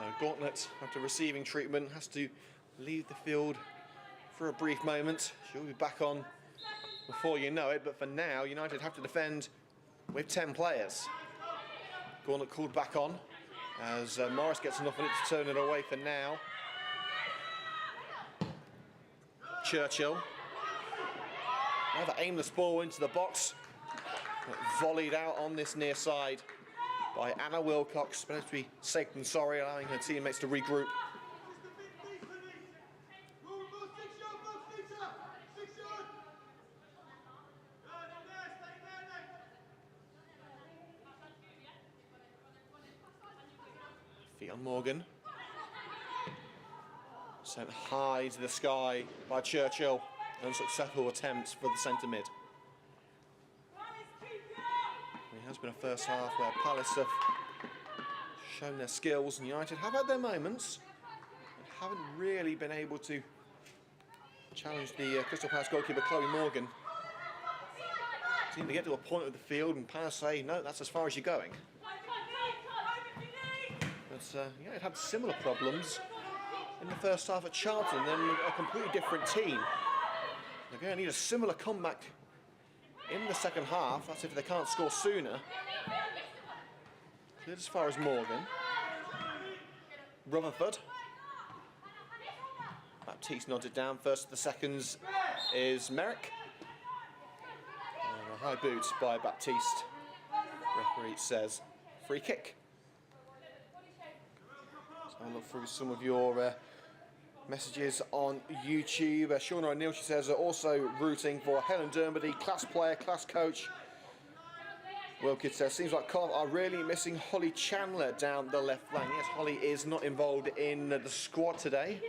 So Gauntlet, after receiving treatment, has to leave the field for a brief moment. She'll be back on before you know it, but for now, United have to defend with 10 players. Gauntlet called back on as Morris gets enough on it to turn it away for now. Churchill. Another aimless ball into the box, but volleyed out on this near side by Anna Wilcox, supposed to be safe than sorry, allowing her teammates to regroup. Fiona Morgan. Sent high to the sky by Churchill. Unsuccessful attempts for the centre mid. It has been a first half where Palace have shown their skills and United have had their moments and haven't really been able to challenge the Crystal Palace goalkeeper Chloe Morgan. Seem to get to a point of the field and Palace say, no, that's as far as you're going. But United had similar problems in the first half at Charlton, then a completely different team. They're going to need a similar comeback in the second half. That's if they can't score sooner. Cleared as far as Morgan. Rutherford. Baptiste nodded down. First of the seconds is Merrick. And a high boot by Baptiste. Referee says free kick. So I'll look through some of your messages on YouTube. Shauna O'Neill, she says, are also rooting for Helen Dermody, class player, class coach. Wilkins says, seems like Cov are really missing Holly Chandler down the left flank. Yes, Holly is not involved in the squad today.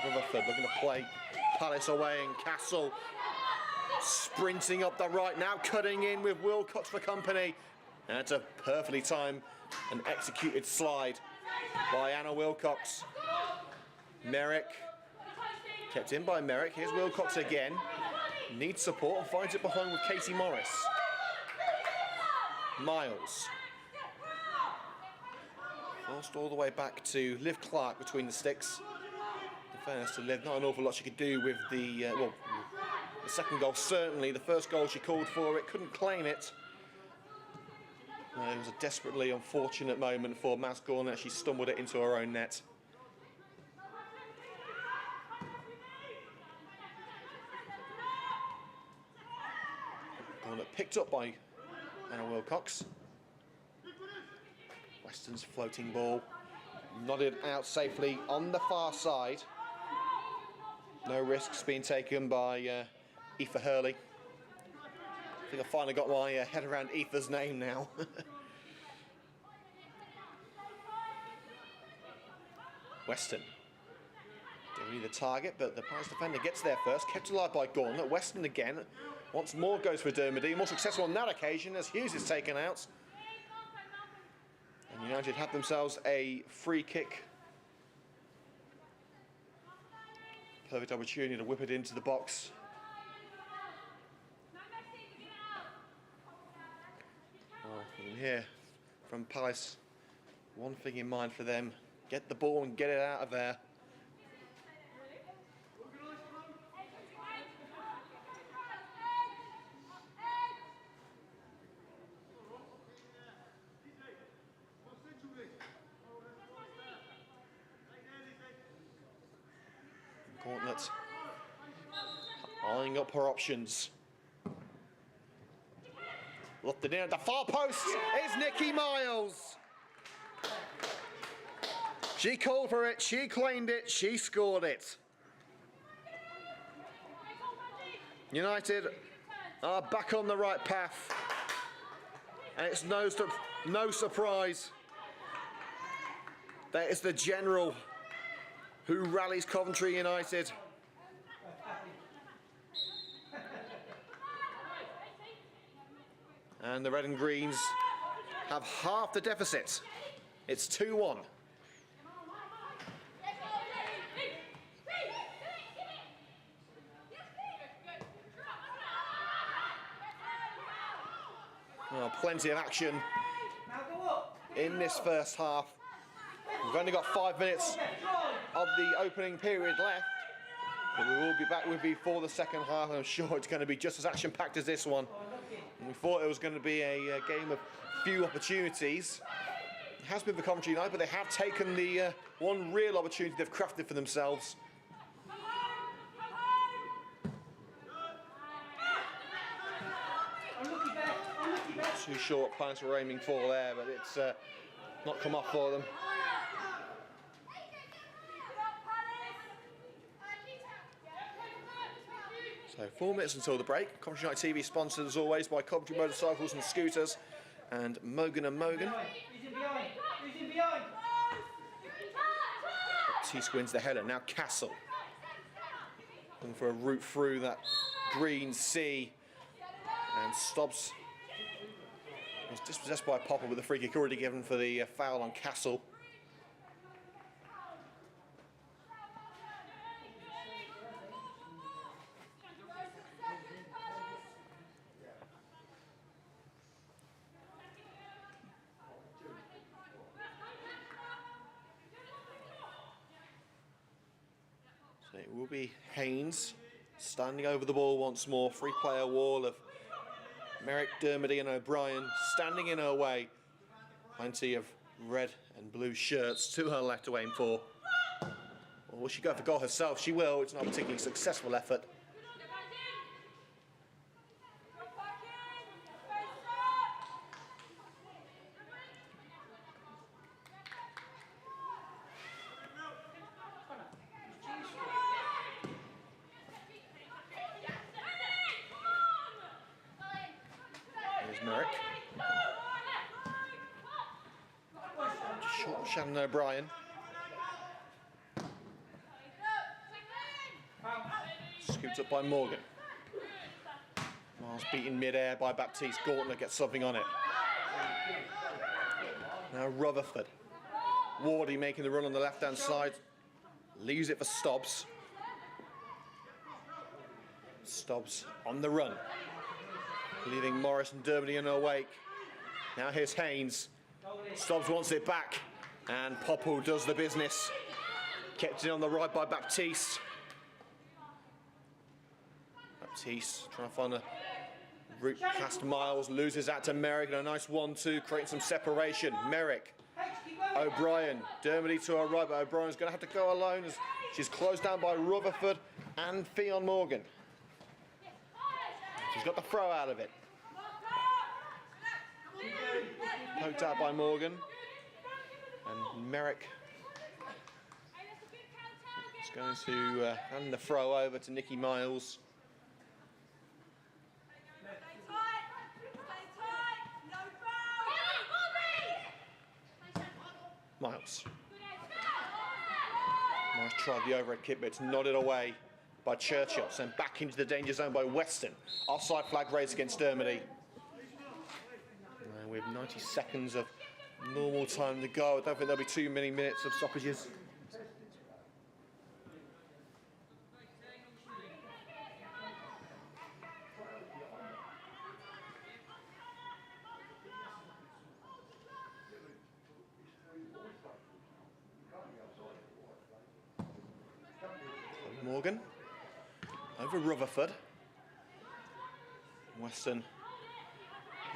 Rutherford looking to play Palace away, and Castle sprinting up the right now, cutting in with Wilcox for company. And it's a perfectly timed and executed slide by Anna Wilcox. Merrick, kept in by Merrick. Here's Wilcox again. Needs support and finds it behind with Katie Morris. Miles. Forced all the way back to Liv Clark between the sticks. In fairness to Liv, not an awful lot she could do with the, the second goal certainly. The first goal she called for it, couldn't claim it. It was a desperately unfortunate moment for Maz Gauntlet. She stumbled it into her own net. Gauntlet picked up by Anna Wilcox. Weston's floating ball nodded out safely on the far side. No risks being taken by Aoife Hurley. I think I finally got my head around Aoife's name now. Weston. Didn't need the target, but the Palace defender gets there first. Kept alive by Gauntlet. Weston again. Once more goes for Dermody. More successful on that occasion as Hughes is taken out. And United have themselves a free kick. Perfect opportunity to whip it into the box. You can hear from Palace, one thing in mind for them, get the ball and get it out of there. Gauntlet eyeing up her options. Lofted in at the far post is Nikki Miles. She called for it, she claimed it, she scored it. United are back on the right path. And it's no surprise that it's the General who rallies Coventry United. And the red and greens have half the deficit. It's 2-1. Well, plenty of action in this first half. We've only got 5 minutes of the opening period left, but we will be back with you for the second half. I'm sure it's going to be just as action-packed as this one. And we thought it was going to be a game of few opportunities. It has been for Coventry United, but they have taken the one real opportunity they've crafted for themselves. Not too sure what Palace were aiming for there, but it's not come off for them. So 4 minutes until the break. Coventry United TV sponsored as always by Coventry Motorcycles and Scooters and Mogan & Mogan. Baptiste wins the header. Now Castle. Looking for a route through that green sea. And Stobbs was dispossessed by Popper with the free kick already given for the foul on Castle. So it will be Haynes standing over the ball once more. Three-player wall of Merrick, Dermody and O'Brien standing in her way. Plenty of red and blue shirts to her left to aim for. Or will she go for goal herself? She will. It's not a particularly successful effort. Merrick. Short Shannon O'Brien. Scooped up by Morgan. Miles beaten mid-air by Baptiste. Gauntlet gets something on it. Now Rutherford. Wardy making the run on the left-hand side. Leaves it for Stobbs. Stobbs on the run. Leaving Morris and Dermody in her wake. Now here's Haynes. Stobbs wants it back. And Popple does the business. Kept it on the right by Baptiste. Baptiste trying to find a route past Miles. Loses that to Merrick. And a nice 1-2, creating some separation. Merrick. O'Brien. Dermody to her right, but O'Brien's going to have to go alone as she's closed down by Rutherford and Fionn Morgan. She's got the throw out of it. Poked out by Morgan. And Merrick is going to hand the throw over to Nikki Miles. Miles. Miles tried the overhead kick, but it's nodded away by Churchill, sent back into the danger zone by Weston. Offside flag raised against Dermody. And we have 90 seconds of normal time to go. I don't think there'll be too many minutes of stoppages. Morgan over Rutherford. Weston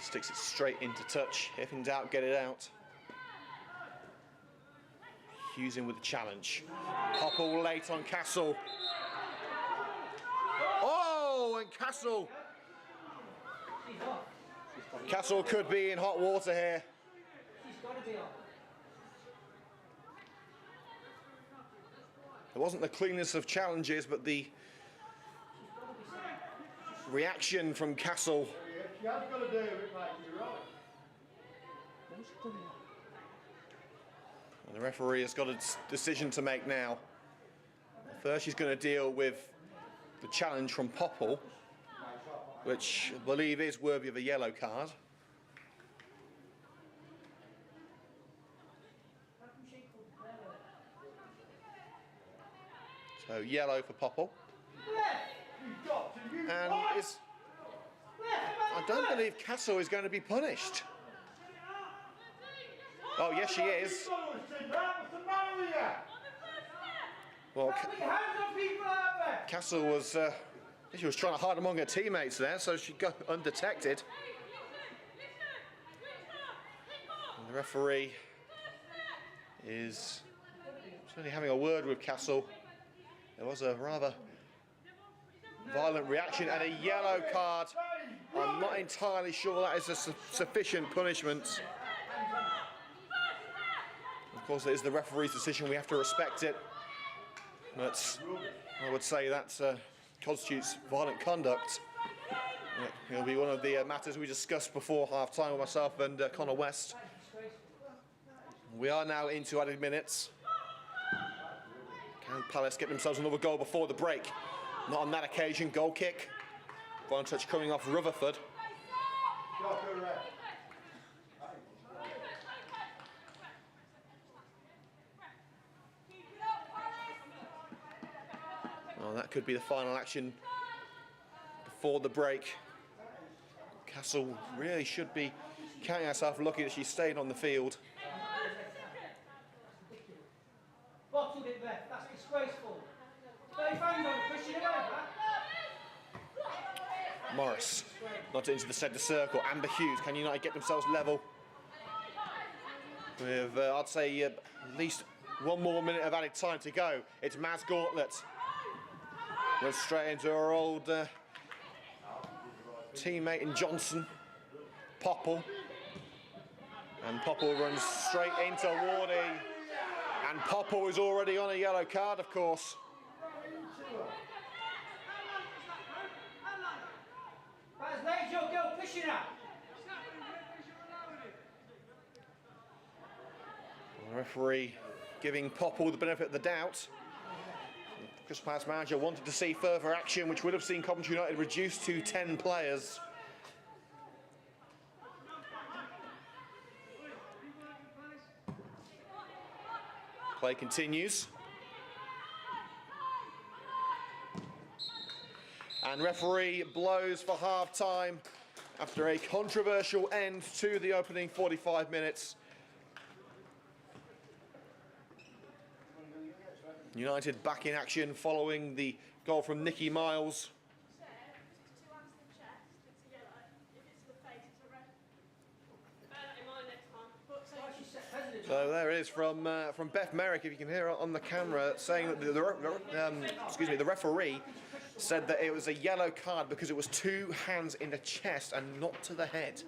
sticks it straight into touch. If in doubt, get it out. Hughes in with the challenge. Popple late on Castle. Oh, and Castle. Castle could be in hot water here. It wasn't the cleanest of challenges, but the reaction from Castle. You haven't got to do it, mate. You're right. And the referee has got a decision to make now. First, she's going to deal with the challenge from Popple, which I believe is worthy of a yellow card. So yellow for Popple. And I don't believe Castle is going to be punished. Oh, yes, she is. Well, Castle was, she was trying to hide among her teammates there, so she got undetected. And the referee is certainly having a word with Castle. There was a rather violent reaction and a yellow card. I'm not entirely sure that is a sufficient punishment. Of course, it is the referee's decision. We have to respect it. But I would say that constitutes violent conduct. It'll be one of the matters we discussed before half-time with myself and Connor West. We are now into added minutes. Can Palace get themselves another goal before the break? Not on that occasion. Goal kick. One touch coming off Rutherford. Well, that could be the final action before the break. Castle really should be counting herself lucky that she stayed on the field. Bottled it there. That's disgraceful. Morris, not into the centre circle. Amber Hughes, can United get themselves level? With, I'd say, at least one more minute of added time to go. It's Maz Gauntlet. Runs straight into her old teammate in Johnson. Popple. And Popple runs straight into Wardy. And Popple is already on a yellow card, of course. The referee giving Popple the benefit of the doubt. Chris Palace manager wanted to see further action, which would have seen Coventry United reduced to 10 players. Play continues. And referee blows for half-time after a controversial end to the opening 45 minutes. United back in action following the goal from Nikki Miles. So there it is from Beth Merrick, if you can hear it on the camera, saying that the referee said that it was a yellow card because it was two hands in the chest and not to the head.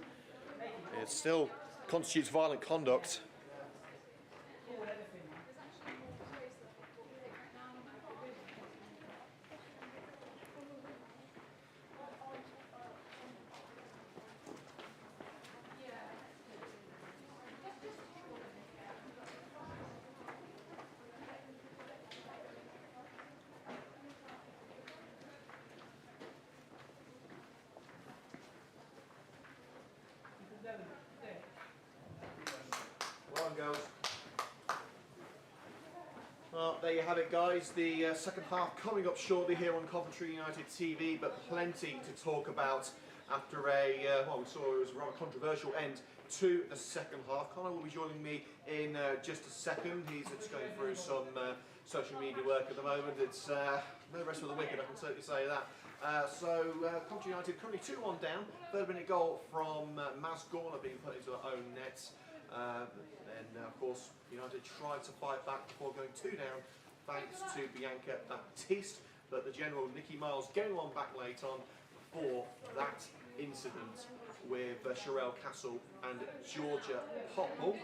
It still constitutes violent conduct. Well, there you have it, guys. The second half coming up shortly here on Coventry United TV, but plenty to talk about after a, well, we saw it was a rather controversial end to the second half. Connor will be joining me in just a second. He's just going through some social media work at the moment. It's no rest for the wicked, I can certainly say that. Coventry United currently 2-1 down. Third minute goal from Maz Gauntlet being put into her own net. Then, of course, United tried to fight back before going 2 down, thanks to Bianca Baptiste. But the general Nikki Miles getting one back late on for that incident with Sherelle Castle and Georgia Popple.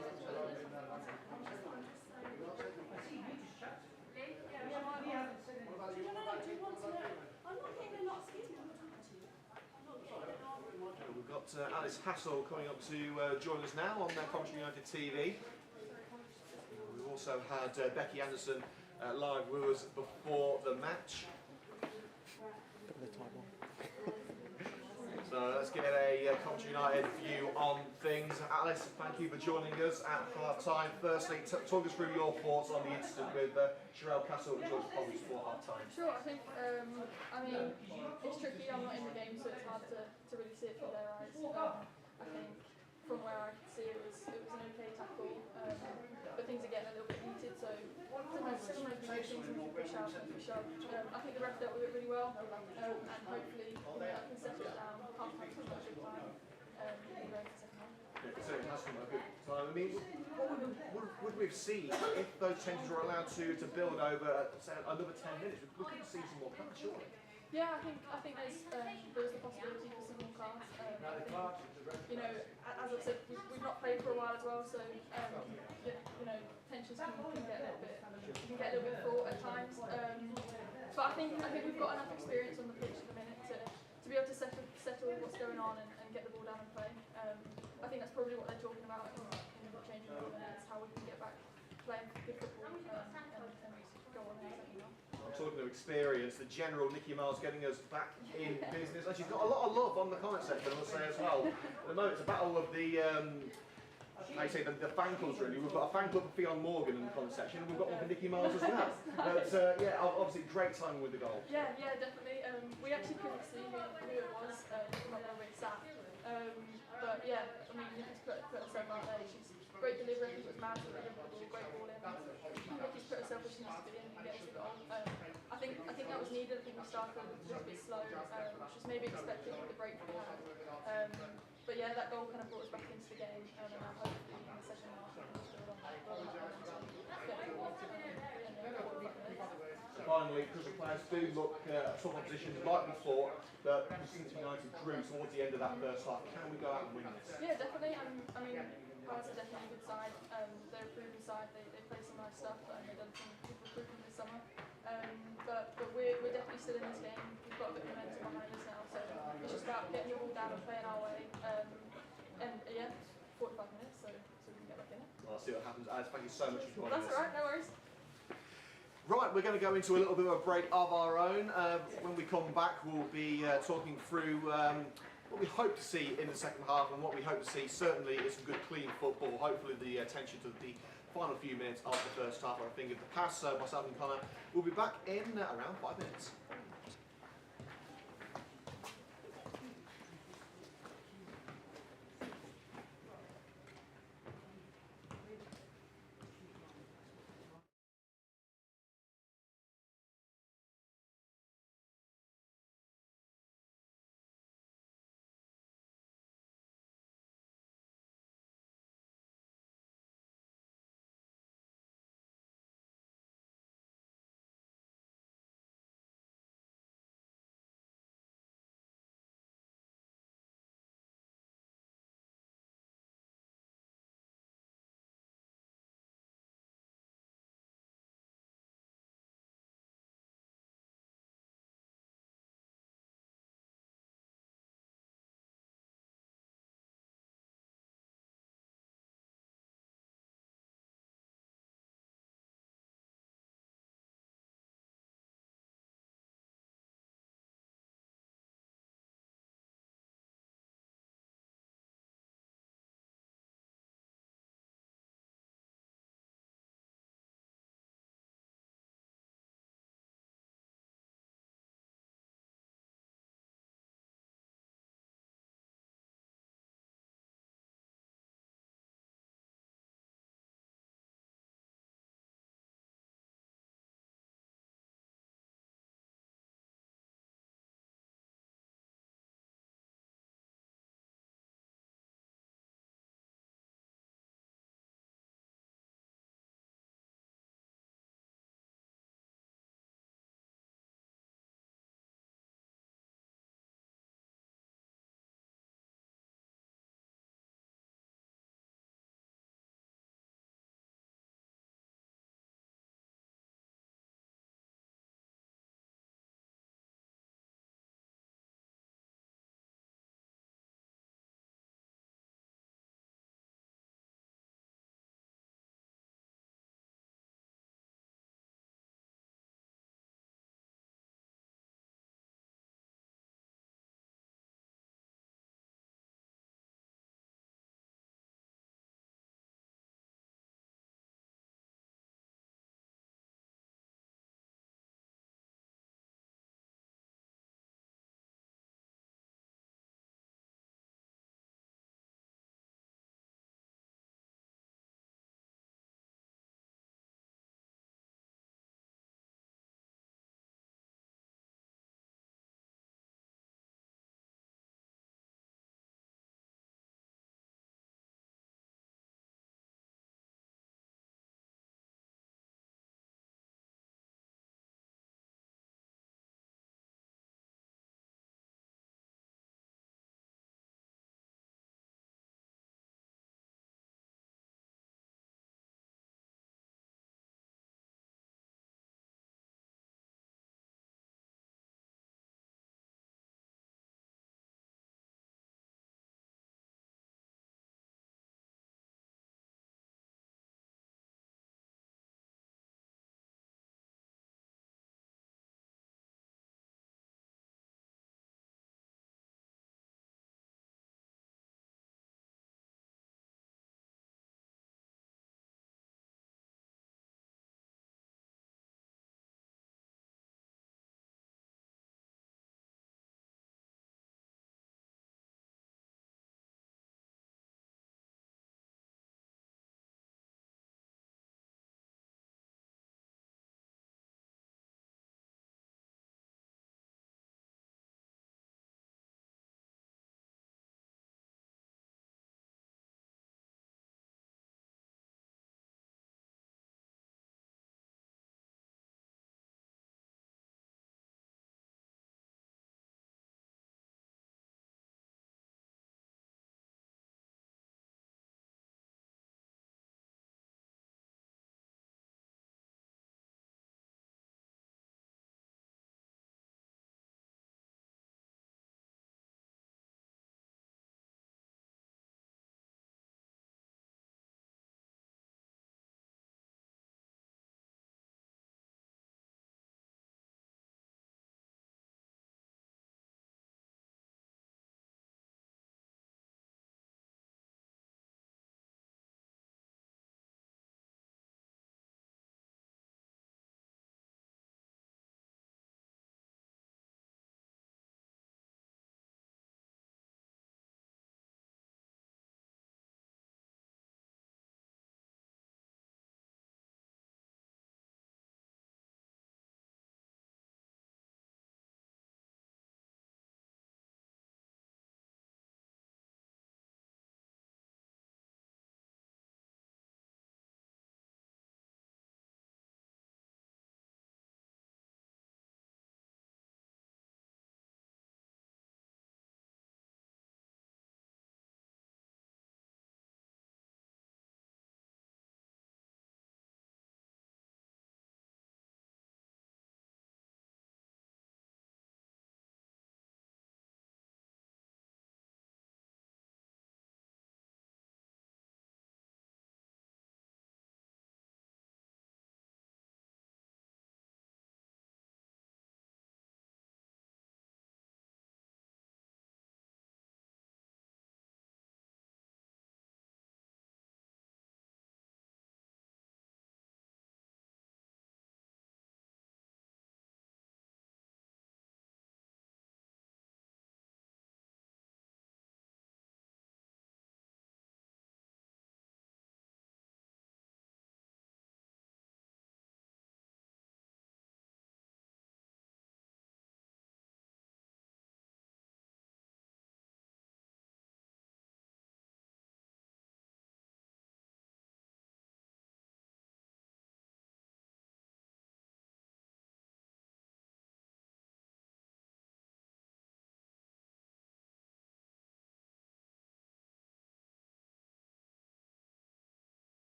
We've got Alice Hassel coming up to join us now on Coventry United TV. We've also had Becky Anderson live with us before the match. So let's get a Coventry United view on things. Alice, thank you for joining us at half-time. Firstly, talk us through your thoughts on the incident with Sherelle Castle and George Popple before half-time. Sure, I think, it's tricky. I'm not in the game, so it's hard to really see it through their eyes. I think from where I could see it was an okay tackle, but things are getting a little bit heated, so sometimes emotions and push out and push up. I think the ref dealt with it really well, and hopefully I can settle it down. Half-time's not a good time, and go into the second half. It certainly has been a good time. I mean, what would we have seen if those tensions were allowed to build over, say, another 10 minutes? We could have seen some more clash, surely. Yeah, I think there's the possibility for some more class. As I've said, we've not played for a while as well, so tensions can get a little bit fraught at times. But I think we've got enough experience on the pitch at the minute to be able to settle what's going on and get the ball down and play. I think that's probably what they're talking about in the changing room, and it's how we can get back playing good football and go on in the second half. Talking of experience, the general Nikki Miles getting us back in business. And she's got a lot of love on the comment section, I must say, as well. At the moment, it's a battle of the fan clubs, really. We've got a fan club for Fionn Morgan in the comment section, and we've got one for Nikki Miles as well. But obviously, great timing with the goal. Yeah, definitely. We actually couldn't see who it was, not where we sat. But yeah, Nikki's put herself out there. She's great delivery. I think it was mad to deliver the ball, great ball in. Nikki's put herself where she needs to be in and get us the goal. I think that was needed. I think we started a little bit slow, which was maybe expected with the break we had. But yeah, that goal kind of brought us back into the game, and hopefully in the second half we can build on that momentum, get the ball, Finally, because the players do look tough opposition like we thought, but United drew towards the end of that first half. Can we go out and win this? Yeah, definitely. Pirates are definitely a good side. They're a proven side. They play some nice stuff, and they've done some good recruitment this summer. But we're definitely still in this game. We've got a bit of momentum behind us now, so it's just about getting the ball down and playing our way. 45 minutes, so we can get back in it. Well, I'll see what happens. Alice, thank you so much for joining us. That's all right, no worries. Right, we're going to go into a little bit of a break of our own. When we come back, we'll be talking through what we hope to see in the second half, and what we hope to see certainly is some good clean football. Hopefully the attention to the final few minutes of the first half are a thing of the past. So myself and Connor will be back in around 5 minutes.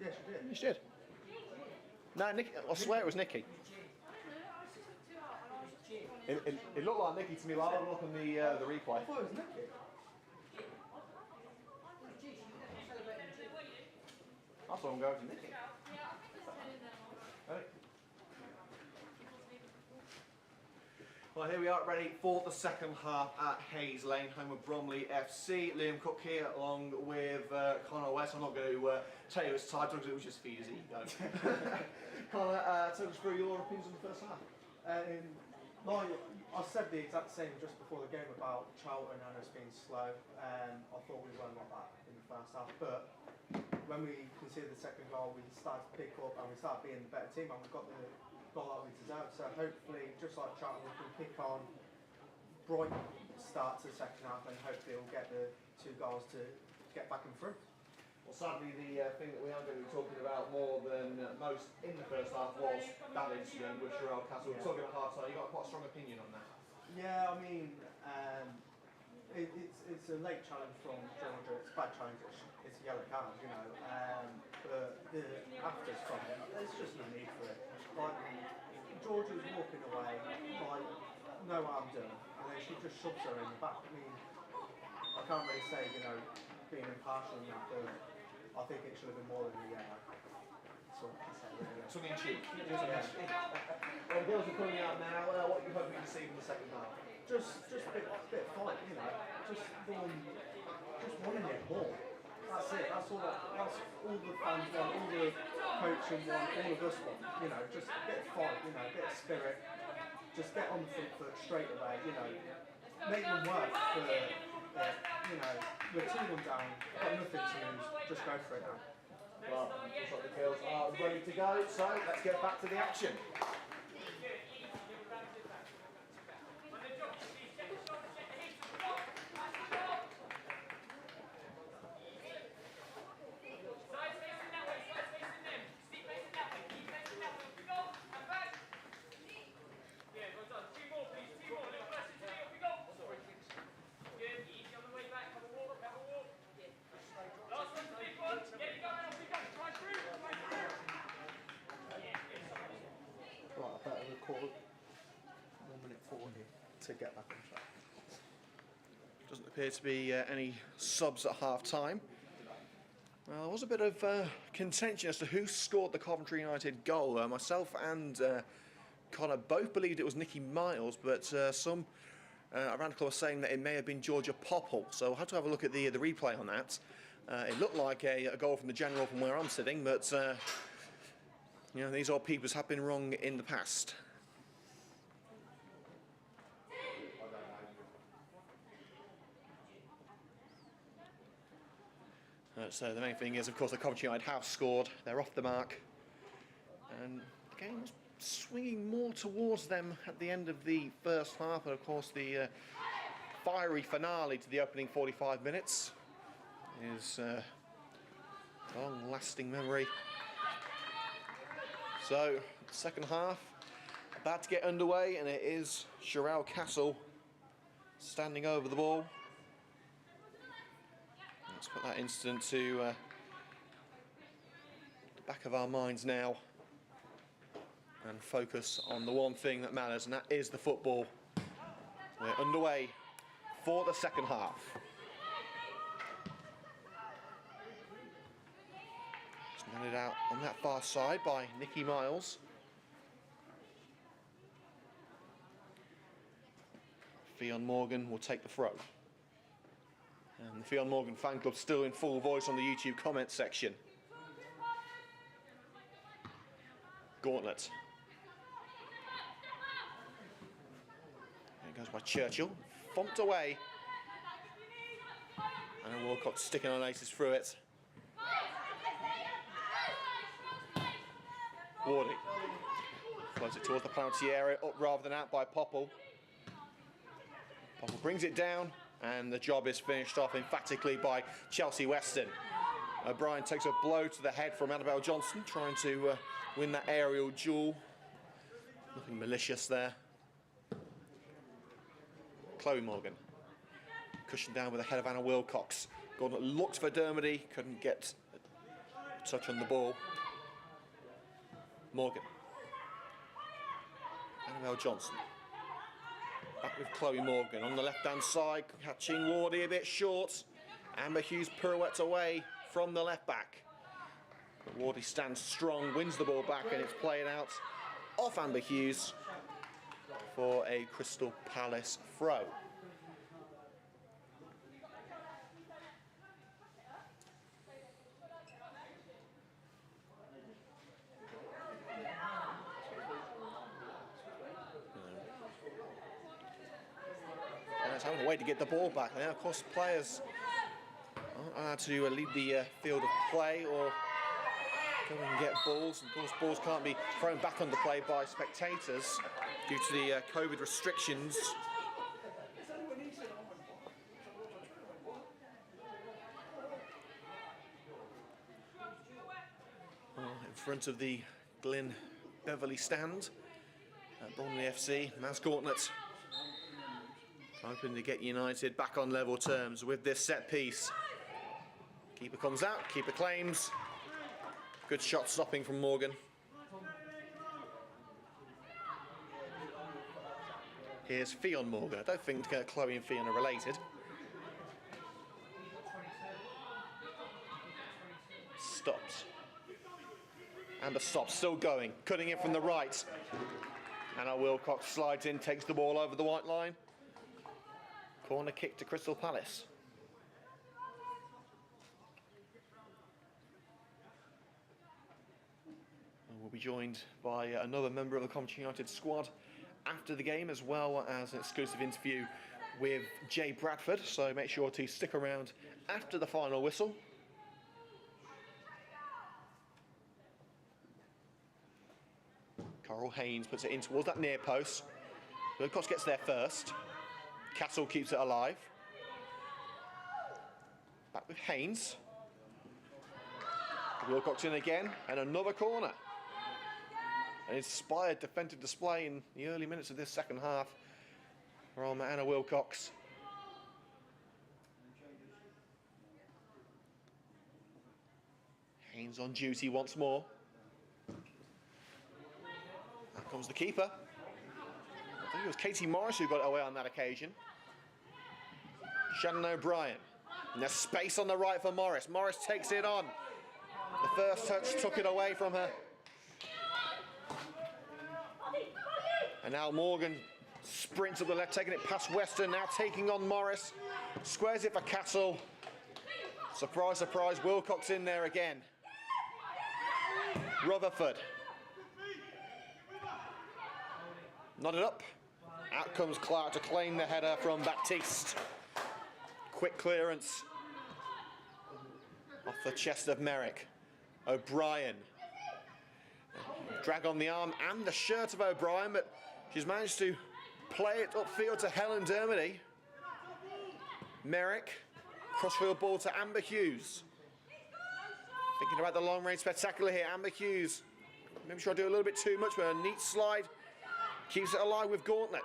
Yes, you did. You did. No, Nicky, I swear it was Nicky. It looked like Nicky to me, but I'll have a look on the replay. I thought it was Nicky. I saw him go to Nicky. Right. Well, here we are, ready for the second half at Hayes Lane, home of Bromley FC. Liam Cook here, along with Connor West. I'm not going to tell you his title because it was just feed his ego. Connor, take us through your opinions on the first half. I said the exact same just before the game about Charlton and us being slow. I thought we weren't like that in the first half, but when we conceded the second goal, we started to pick up and we started being the better team, and we got the goal that we deserved. So hopefully, just like Charlton, we can kick on, bright start to the second half, and hopefully we'll get the 2 goals to get back in front. Well, sadly, the thing that we are going to be talking about more than most in the first half was that incident with Sherelle Castle. We're talking about half-time. You've got quite a strong opinion on that. Yeah, I mean, it's a late challenge from Georgia. It's a bad challenge. It's a yellow card, you know. But the afters from it, there's just no need for it. Like, Georgia's walking away, like, no harm done, and then she just shoves her in the back. I mean, I can't really say, you know, being impartial in that, but I think it should have been more than a yellow. That's all I can say, really. Tongue in cheek. Well, the girls are coming out now. What are you hoping to see in the second half? Just a bit of fight, you know. Just wanting it more. That's it. That's all the fans want, all the coaching want, all of us want. You know, just a bit of fight, you know, a bit of spirit. Just get on the front foot straight away, you know. Make them work for it. You know, we're 2-1 down, got nothing to lose. Just go for it now. Well, looks like the girls are ready to go, so let's get back to the action. To get back on track. Doesn't appear to be any subs at half-time. Well, there was a bit of contention as to who scored the Coventry United goal. Myself and Connor both believed it was Nicky Miles, but some around the club are saying that it may have been Georgia Popple. So we'll have to have a look at the replay on that. It looked like a goal from the general from where I'm sitting, but you know, these old peepers have been wrong in the past. So the main thing is, of course, the Coventry United have scored. They're off the mark. And the game was swinging more towards them at the end of the first half. And, of course, the fiery finale to the opening 45 minutes is a long-lasting memory. So, second half about to get underway, and it is Sherelle Castle standing over the ball. Let's put that incident to the back of our minds now and focus on the one thing that matters, and that is the football. We're underway for the second half. It's netted out on that far side by Nicky Miles. Fionn Morgan will take the throw. And the Fionn Morgan fan club still in full voice on the YouTube comment section. Gauntlet. There it goes by Churchill. Thumped away. And Walcott sticking on aces through it. Wardy. Floats it towards the penalty area, up rather than out by Popple. Popple brings it down. And the job is finished off emphatically by Chelsea Weston. O'Brien takes a blow to the head from Annabelle Johnson, trying to win that aerial duel. Nothing malicious there. Chloe Morgan. Cushioned down with the head of Anna Wilcox. Gordon looked for Dermody, couldn't get touch on the ball. Morgan. Annabelle Johnson. Back with Chloe Morgan on the left-hand side, catching Wardy a bit short. Amber Hughes pirouettes away from the left back. Wardy stands strong, wins the ball back, and it's played out off Amber Hughes for a Crystal Palace throw. Having a way to get the ball back. Now, of course, players aren't allowed to lead the field of play or go and get balls. And of course, balls can't be thrown back on the play by spectators due to the COVID restrictions. In front of the Glyn Beverley stand at Bromley FC, Maz Gauntlet hoping to get United back on level terms with this set piece. Keeper comes out, keeper claims. Good shot stopping from Morgan. Here's Fionn Morgan. I don't think Chloe and Fionn are related. Stops. Amber stops, still going, cutting it from the right. Anna Wilcox slides in, takes the ball over the white line. Corner kick to Crystal Palace. And we'll be joined by another member of the Coventry United squad after the game, as well as an exclusive interview with Jay Bradford. So make sure to stick around after the final whistle. Coral Haynes puts it in towards that near post. Wilcox gets there first. Castle keeps it alive. Back with Haynes. Wilcox in again, and another corner. An inspired defensive display in the early minutes of this second half from Anna Wilcox. Haynes on duty once more. Out comes the keeper. I think it was Katie Morris who got it away on that occasion. Shannon O'Brien. And there's space on the right for Morris. Morris takes it on. The first touch took it away from her. And now Morgan sprints up the left, taking it past Weston, now taking on Morris. Squares it for Castle. Surprise, surprise, Wilcox in there again. Rutherford. Nodded up. Out comes Clark to claim the header from Baptiste. Quick clearance off the chest of Merrick. O'Brien. Drag on the arm and the shirt of O'Brien, but she's managed to play it upfield to Helen Dermody. Merrick, crossfield ball to Amber Hughes. Thinking about the long range spectacular here, Amber Hughes. Maybe she'll do a little bit too much, but a neat slide keeps it alive with Gauntlet.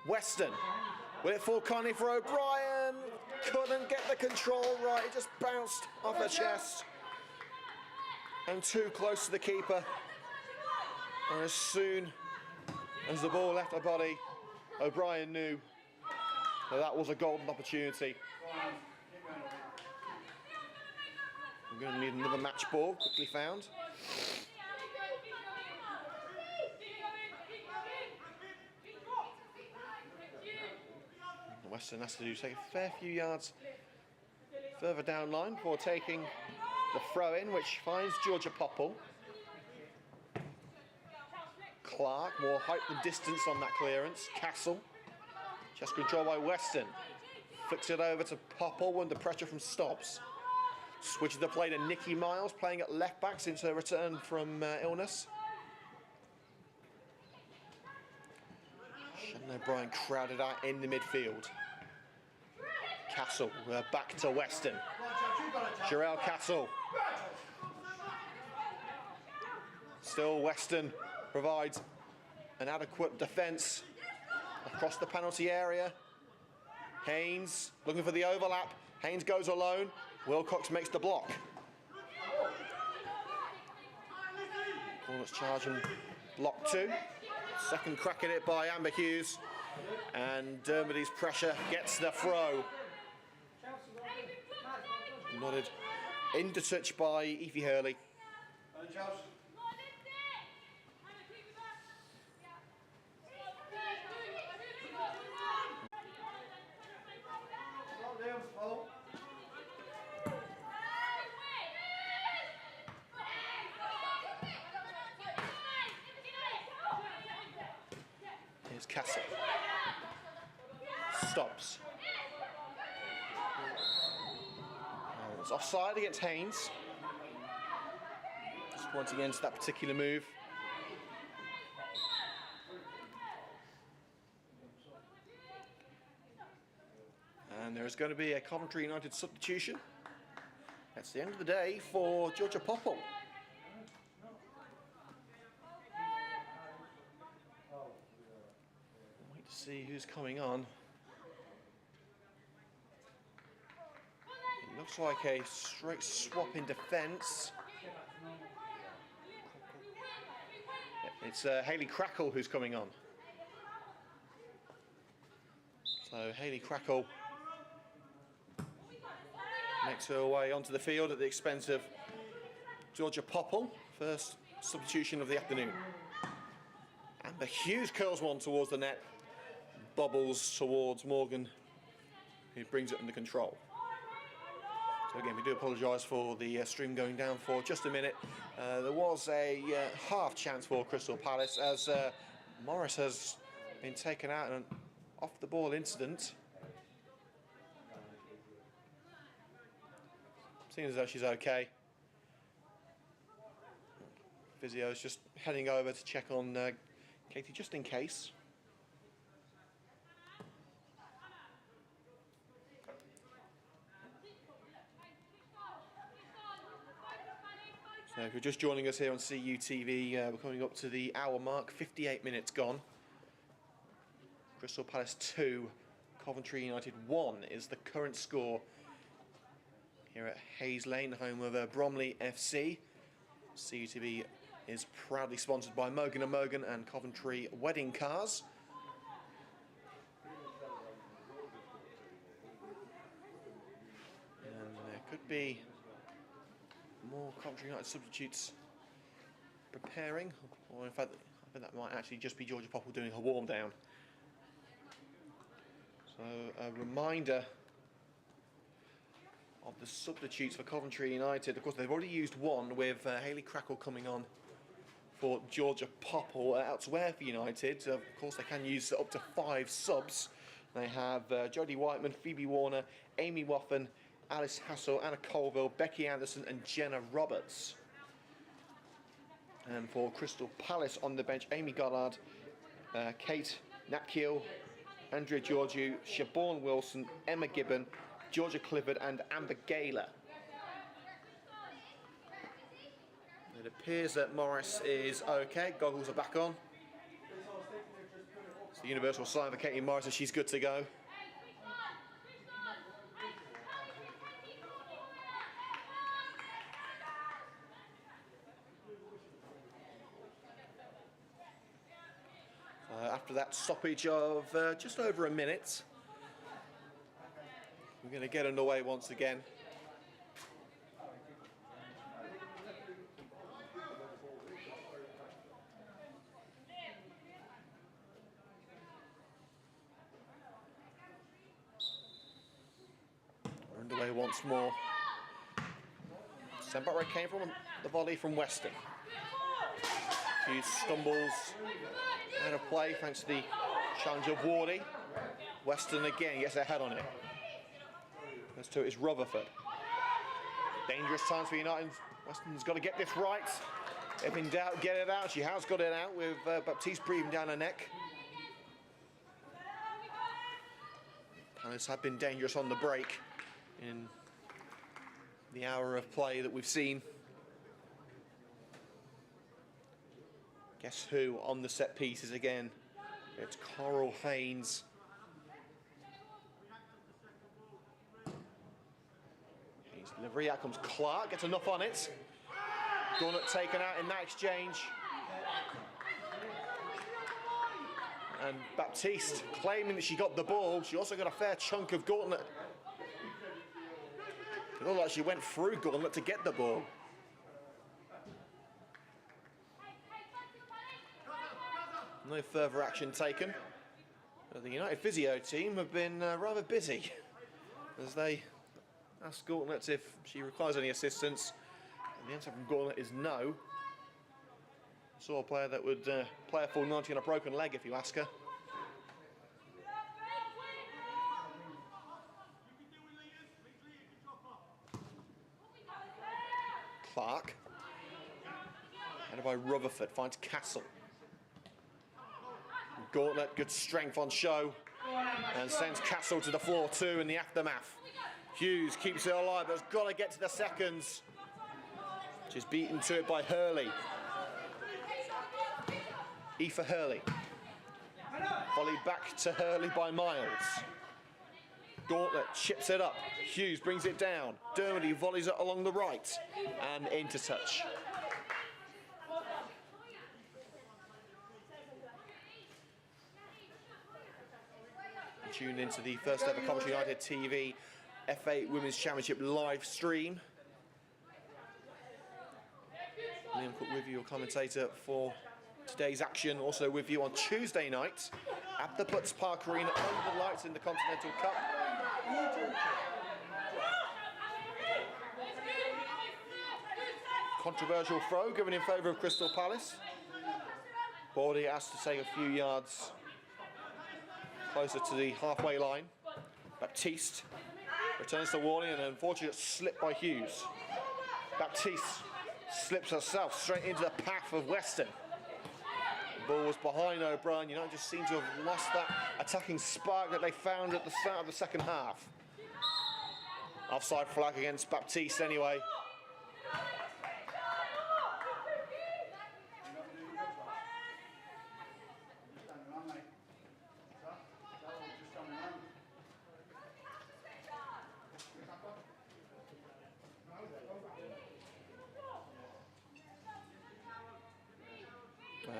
Weston. Will it fall kindly for O'Brien? Couldn't get the control right. It just bounced off her chest. And too close to the keeper. And as soon as the ball left her body, O'Brien knew that that was a golden opportunity. We're going to need another match ball, quickly found. Weston has to take a fair few yards further down line before taking the throw-in, which finds Georgia Popple. Clark, more height than distance on that clearance. Castle, chest control by Weston. Flicks it over to Popple under pressure from Stobbs. Switches the play to Nikki Miles, playing at left back since her return from illness. Shannon O'Brien crowded out in the midfield. Castle, back to Weston. Jarell Castle. Still Weston provides an adequate defence across the penalty area. Haynes looking for the overlap. Haynes goes alone. Wilcox makes the block. Corners charging block 2. Second crack at it by Amber Hughes. And Dermody's pressure gets the throw. Nodded into touch by Evie Hurley. Here's Castle. Stops. It's offside against Haynes. Just once again to that particular move. And there is going to be a Coventry United substitution. That's the end of the day for Georgia Popple. Wait to see who's coming on. It looks like a straight swap in defence. It's Hayley Crackle who's coming on. So Hayley Crackle makes her way onto the field at the expense of Georgia Popple. First substitution of the afternoon. Amber Hughes curls one towards the net. Bobbles towards Morgan, who brings it under control. So again, we do apologise for the stream going down for just a minute. There was a half chance for Crystal Palace as Morris has been taken out in an off-the-ball incident. Seems as though she's okay. Physio's just heading over to check on Katie just in case. So if you're just joining us here on CUTV, we're coming up to the hour mark, 58 minutes gone. Crystal Palace 2, Coventry United 1 is the current score here at Hayes Lane, home of Bromley FC. CUTV is proudly sponsored by Mogan & Mogan and Coventry Wedding Cars. And there could be more Coventry United substitutes preparing, or in fact, I think that might actually just be Georgia Popple doing her warm down. So a reminder of the substitutes for Coventry United. Of course, they've already used one with Hayley Crackle coming on for Georgia Popple. Elsewhere for United, of course, they can use up to 5 subs. They have Jodie Whiteman, Phoebe Warner, Amy Waffen, Alice Hassel, Anna Colville, Becky Anderson and Jenna Roberts. And for Crystal Palace on the bench, Amy Goddard, Kate Natkeel, Andrea Georgiou, Siobhan Wilson, Emma Gibbon, Georgia Clifford and Amber Gaylor. It appears that Morris is okay. Goggles are back on. It's the universal sign for Katie Morris that she's good to go. After that stoppage of just over a minute, we're going to get underway once again. We're underway once more. Sent back where it came from, the volley from Weston. A few stumbles out of play thanks to the challenge of Wardy. Weston again gets their head on it. As to it is Rutherford. Dangerous times for United. Weston's got to get this right. If in doubt, get it out. She has got it out with Baptiste breathing down her neck. Palace have been dangerous on the break in the hour of play that we've seen. Guess who on the set pieces again? It's Coral Haynes. Haynes delivery, out comes Clark, gets enough on it. Gauntlet taken out in that exchange. And Baptiste claiming that she got the ball. She also got a fair chunk of Gauntlet. It looked like she went through Gauntlet to get the ball. No further action taken. The United physio team have been rather busy as they ask Gauntlet if she requires any assistance. And the answer from Gauntlet is no. Saw a player that would play a full 90 on a broken leg if you ask her. Clark. Headed by Rutherford, finds Castle. Gauntlet, good strength on show, and sends Castle to the floor too in the aftermath. Hughes keeps it alive, but has got to get to the seconds. She's beaten to it by Hurley. Aoife Hurley. Volleyed back to Hurley by Miles. Gauntlet chips it up. Hughes brings it down. Dermody volleys it along the right and into touch. Tuned into the first ever Coventry United TV F8 Women's Championship live stream. Liam Cook with you, your commentator for today's action. Also with you on Tuesday night at the Butts Park Arena under the lights in the Continental Cup. Controversial throw given in favour of Crystal Palace. Bordy asked to take a few yards closer to the halfway line. Baptiste returns the warning and an unfortunate slip by Hughes. Baptiste slips herself straight into the path of Weston. The ball was behind O'Brien. United just seem to have lost that attacking spark that they found at the start of the second half. Offside flag against Baptiste anyway.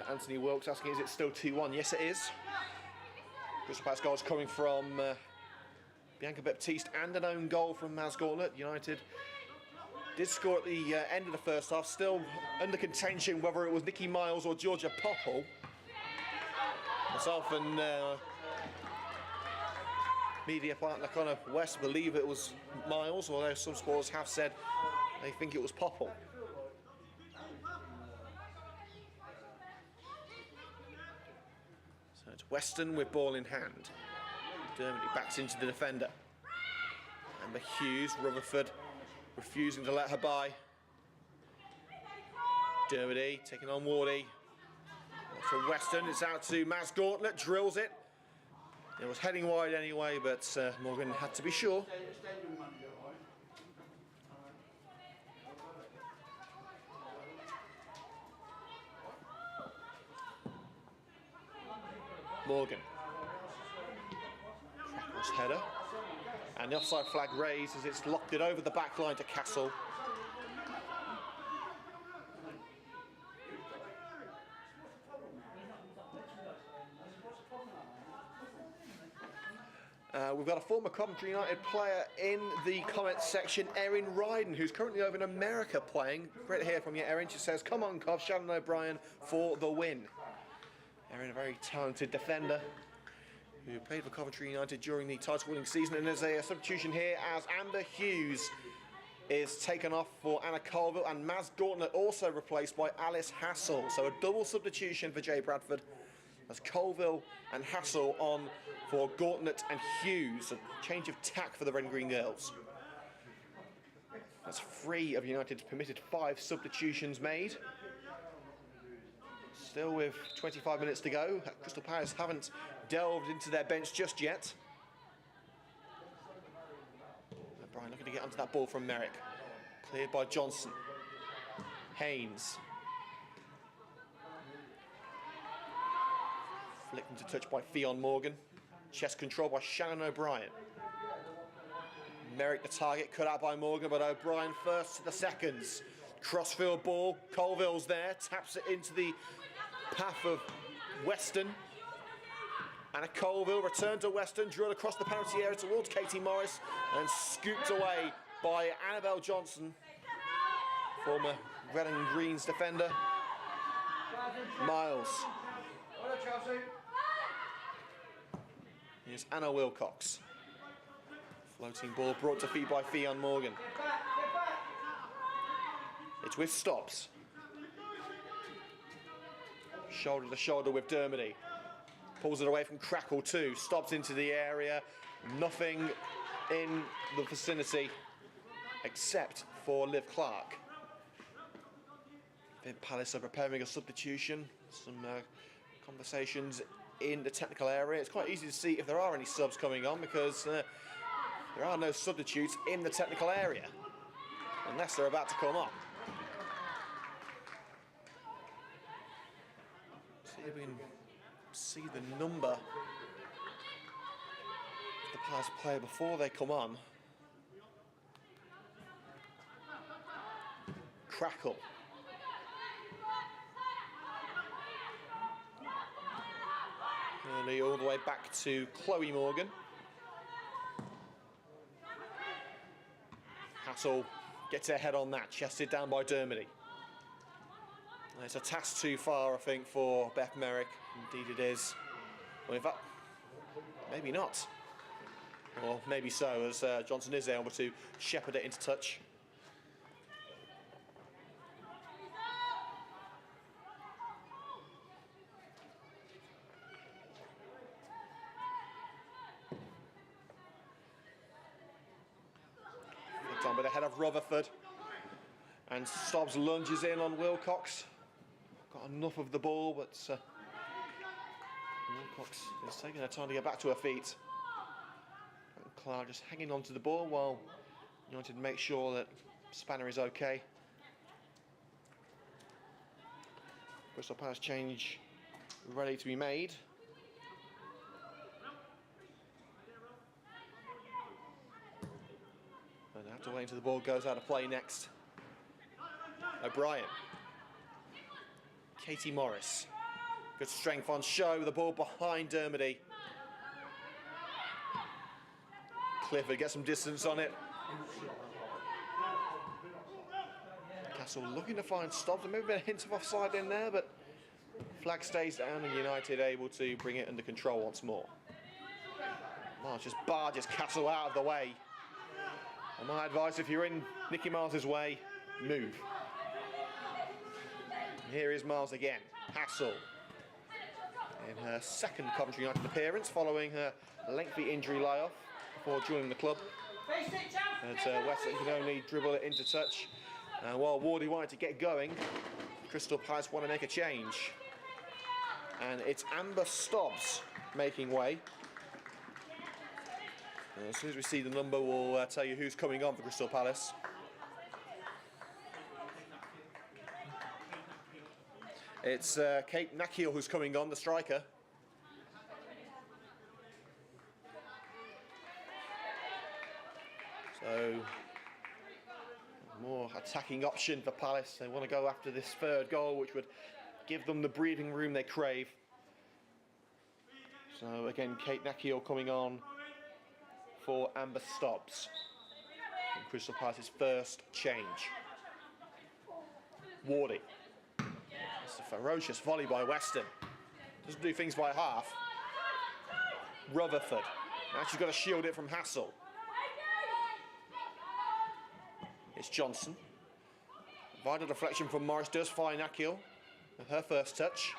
Anthony Wilkes asking, is it still 2-1? Yes, it is. Crystal Palace goals coming from Bianca Baptiste and an own goal from Maz Gauntlet. United did score at the end of the first half, still under contention whether it was Nikki Miles or Georgia Popple. Myself and media partner Connor West believe it was Miles, although some scorers have said they think it was Popple. So it's Weston with ball in hand. Dermody backs into the defender. Amber Hughes, Rutherford refusing to let her by. Dermody taking on Wardy. For Weston, it's out to Maz Gauntlet, drills it. It was heading wide anyway, but Morgan had to be sure. Morgan. Cross header. And the offside flag raised as it's locked it over the back line to Castle. We've got a former Coventry United player in the comments section, Erin Ryden, who's currently over in America playing. Great to hear from you, Erin. She says, come on, Cov, Shannon O'Brien for the win. Erin, a very talented defender who played for Coventry United during the title-winning season. And there's a substitution here as Amber Hughes is taken off for Anna Colville, and Maz Gauntlet also replaced by Alice Hassel. So a double substitution for Jay Bradford as Colville and Hassel on for Gauntlet and Hughes. A change of tack for the Red and Green girls. That's 3 of United's permitted 5 substitutions made. Still with 25 minutes to go. Crystal Palace haven't delved into their bench just yet. Brian looking to get onto that ball from Merrick. Cleared by Johnson. Haynes. Flicked into touch by Fionn Morgan. Chest control by Shannon O'Brien. Merrick the target, cut out by Morgan, but O'Brien first to the seconds. Crossfield ball, Colville's there, taps it into the path of Weston. Anna Colville returned to Weston, drilled across the penalty area towards Katie Morris and scooped away by Annabelle Johnson, former Red and Greens defender. Miles. Here's Anna Wilcox. Floating ball brought to feet by Fionn Morgan. It's with Stops. Shoulder to shoulder with Dermody. Pulls it away from Crackle too. Stops into the area. Nothing in the vicinity except for Liv Clark. Vin Palace are preparing a substitution. Some conversations in the technical area. It's quite easy to see if there are any subs coming on because there are no substitutes in the technical area unless they're about to come on. See if we can see the number of the Palace player before they come on. Crackle. Early all the way back to Chloe Morgan. Hassel gets her head on that, chested down by Dermody. It's a task too far, I think, for Beth Merrick. Indeed it is. Well, in fact, maybe not. Or maybe so, as Johnson is able to shepherd it into touch. Done by the head of Rutherford. And Stobbs lunges in on Wilcox. Got enough of the ball, but Wilcox is taking her time to get back to her feet. And Clark just hanging on to the ball while United make sure that Spanner is okay. Bristol Palace change ready to be made. And they have to wait until the ball goes out of play next. O'Brien. Katie Morris. Good strength on show. The ball behind Dermody. Clifford gets some distance on it. Castle looking to find Stobbs. Maybe a bit of hint of offside in there, but flag stays down and United able to bring it under control once more. Miles just barges Castle out of the way. And my advice, if you're in Nicky Miles's way, move. And here is Miles again. Hassel. In her second Coventry United appearance, following her lengthy injury layoff before joining the club. But Weston can only dribble it into touch. And while Wardy wanted to get going, Crystal Palace want to make a change. And it's Amber Stobbs making way. And as soon as we see the number, we'll tell you who's coming on for Crystal Palace. It's Kate Nakiel who's coming on, the striker. So, more attacking option for Palace. They want to go after this third goal, which would give them the breathing room they crave. So again, Kate Nakiel coming on for Amber Stobbs. And Crystal Palace's first change. Wardy. It's a ferocious volley by Weston. Doesn't do things by half. Rutherford. Now she's got to shield it from Hassel. It's Johnson. Vital deflection from Morris does find Nakiel with her first touch.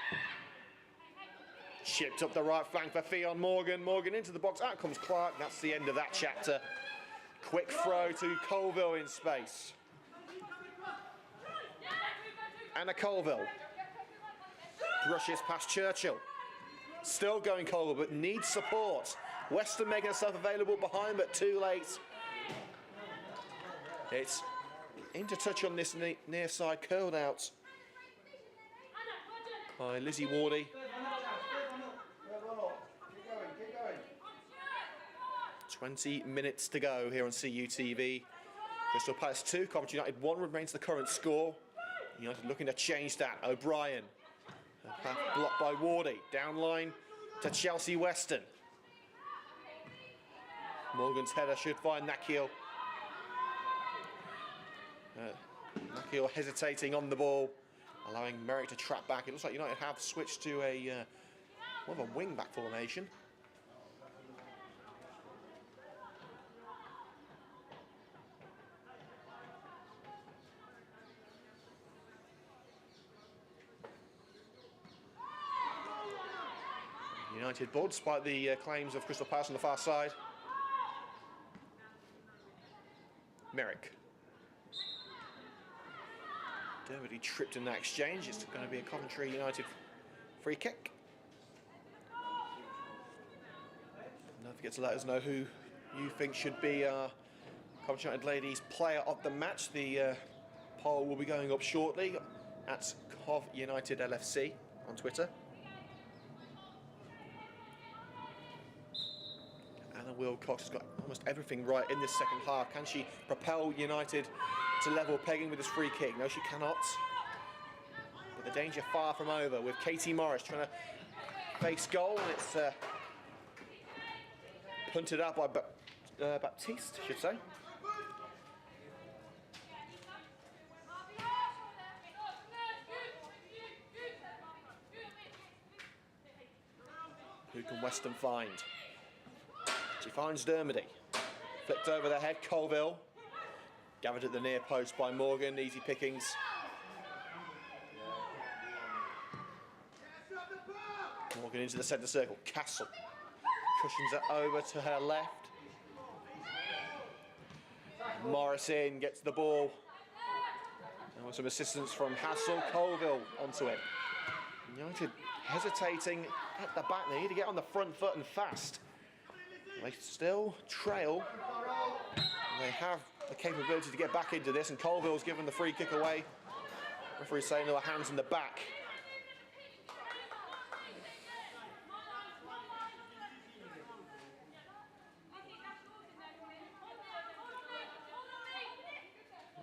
Chipped up the right flank for Fionn Morgan. Morgan into the box. Out comes Clark. That's the end of that chapter. Quick throw to Colville in space. Anna Colville. Brushes past Churchill. Still going Colville, but needs support. Weston making herself available behind, but too late. It's into touch on this near side, curled out by Lizzie Wardy. 20 minutes to go here on CUTV. Crystal Palace 2, Coventry United 1 remains the current score. United looking to change that. O'Brien. Blocked by Wardy. Down line to Chelsea Weston. Morgan's header should find Nakiel. Nakiel hesitating on the ball, allowing Merrick to trap back. It looks like United have switched to a more of a wing-back formation. United ball, despite the claims of Crystal Palace on the far side. Merrick. Dermody tripped in that exchange. It's going to be a Coventry United free kick. Don't forget to let us know who you think should be our Coventry United Ladies player of the match. The poll will be going up shortly at Cov United LFC on Twitter. Anna Wilcox has got almost everything right in this second half. Can she propel United to level pegging with this free kick? No, she cannot. But the danger far from over with Katie Morris trying to face goal. And it's punted out by Baptiste, I should say. Who can Weston find? She finds Dermody. Flicked over the head, Colville. Gathered at the near post by Morgan, easy pickings. Morgan into the centre circle, Castle. Cushions it over to her left. Morris in, gets the ball. And with some assistance from Hassel, Colville onto it. United hesitating at the back, they need to get on the front foot and fast. They still trail. They have the capability to get back into this, and Colville's given the free kick away. Referee saying no, hands in the back.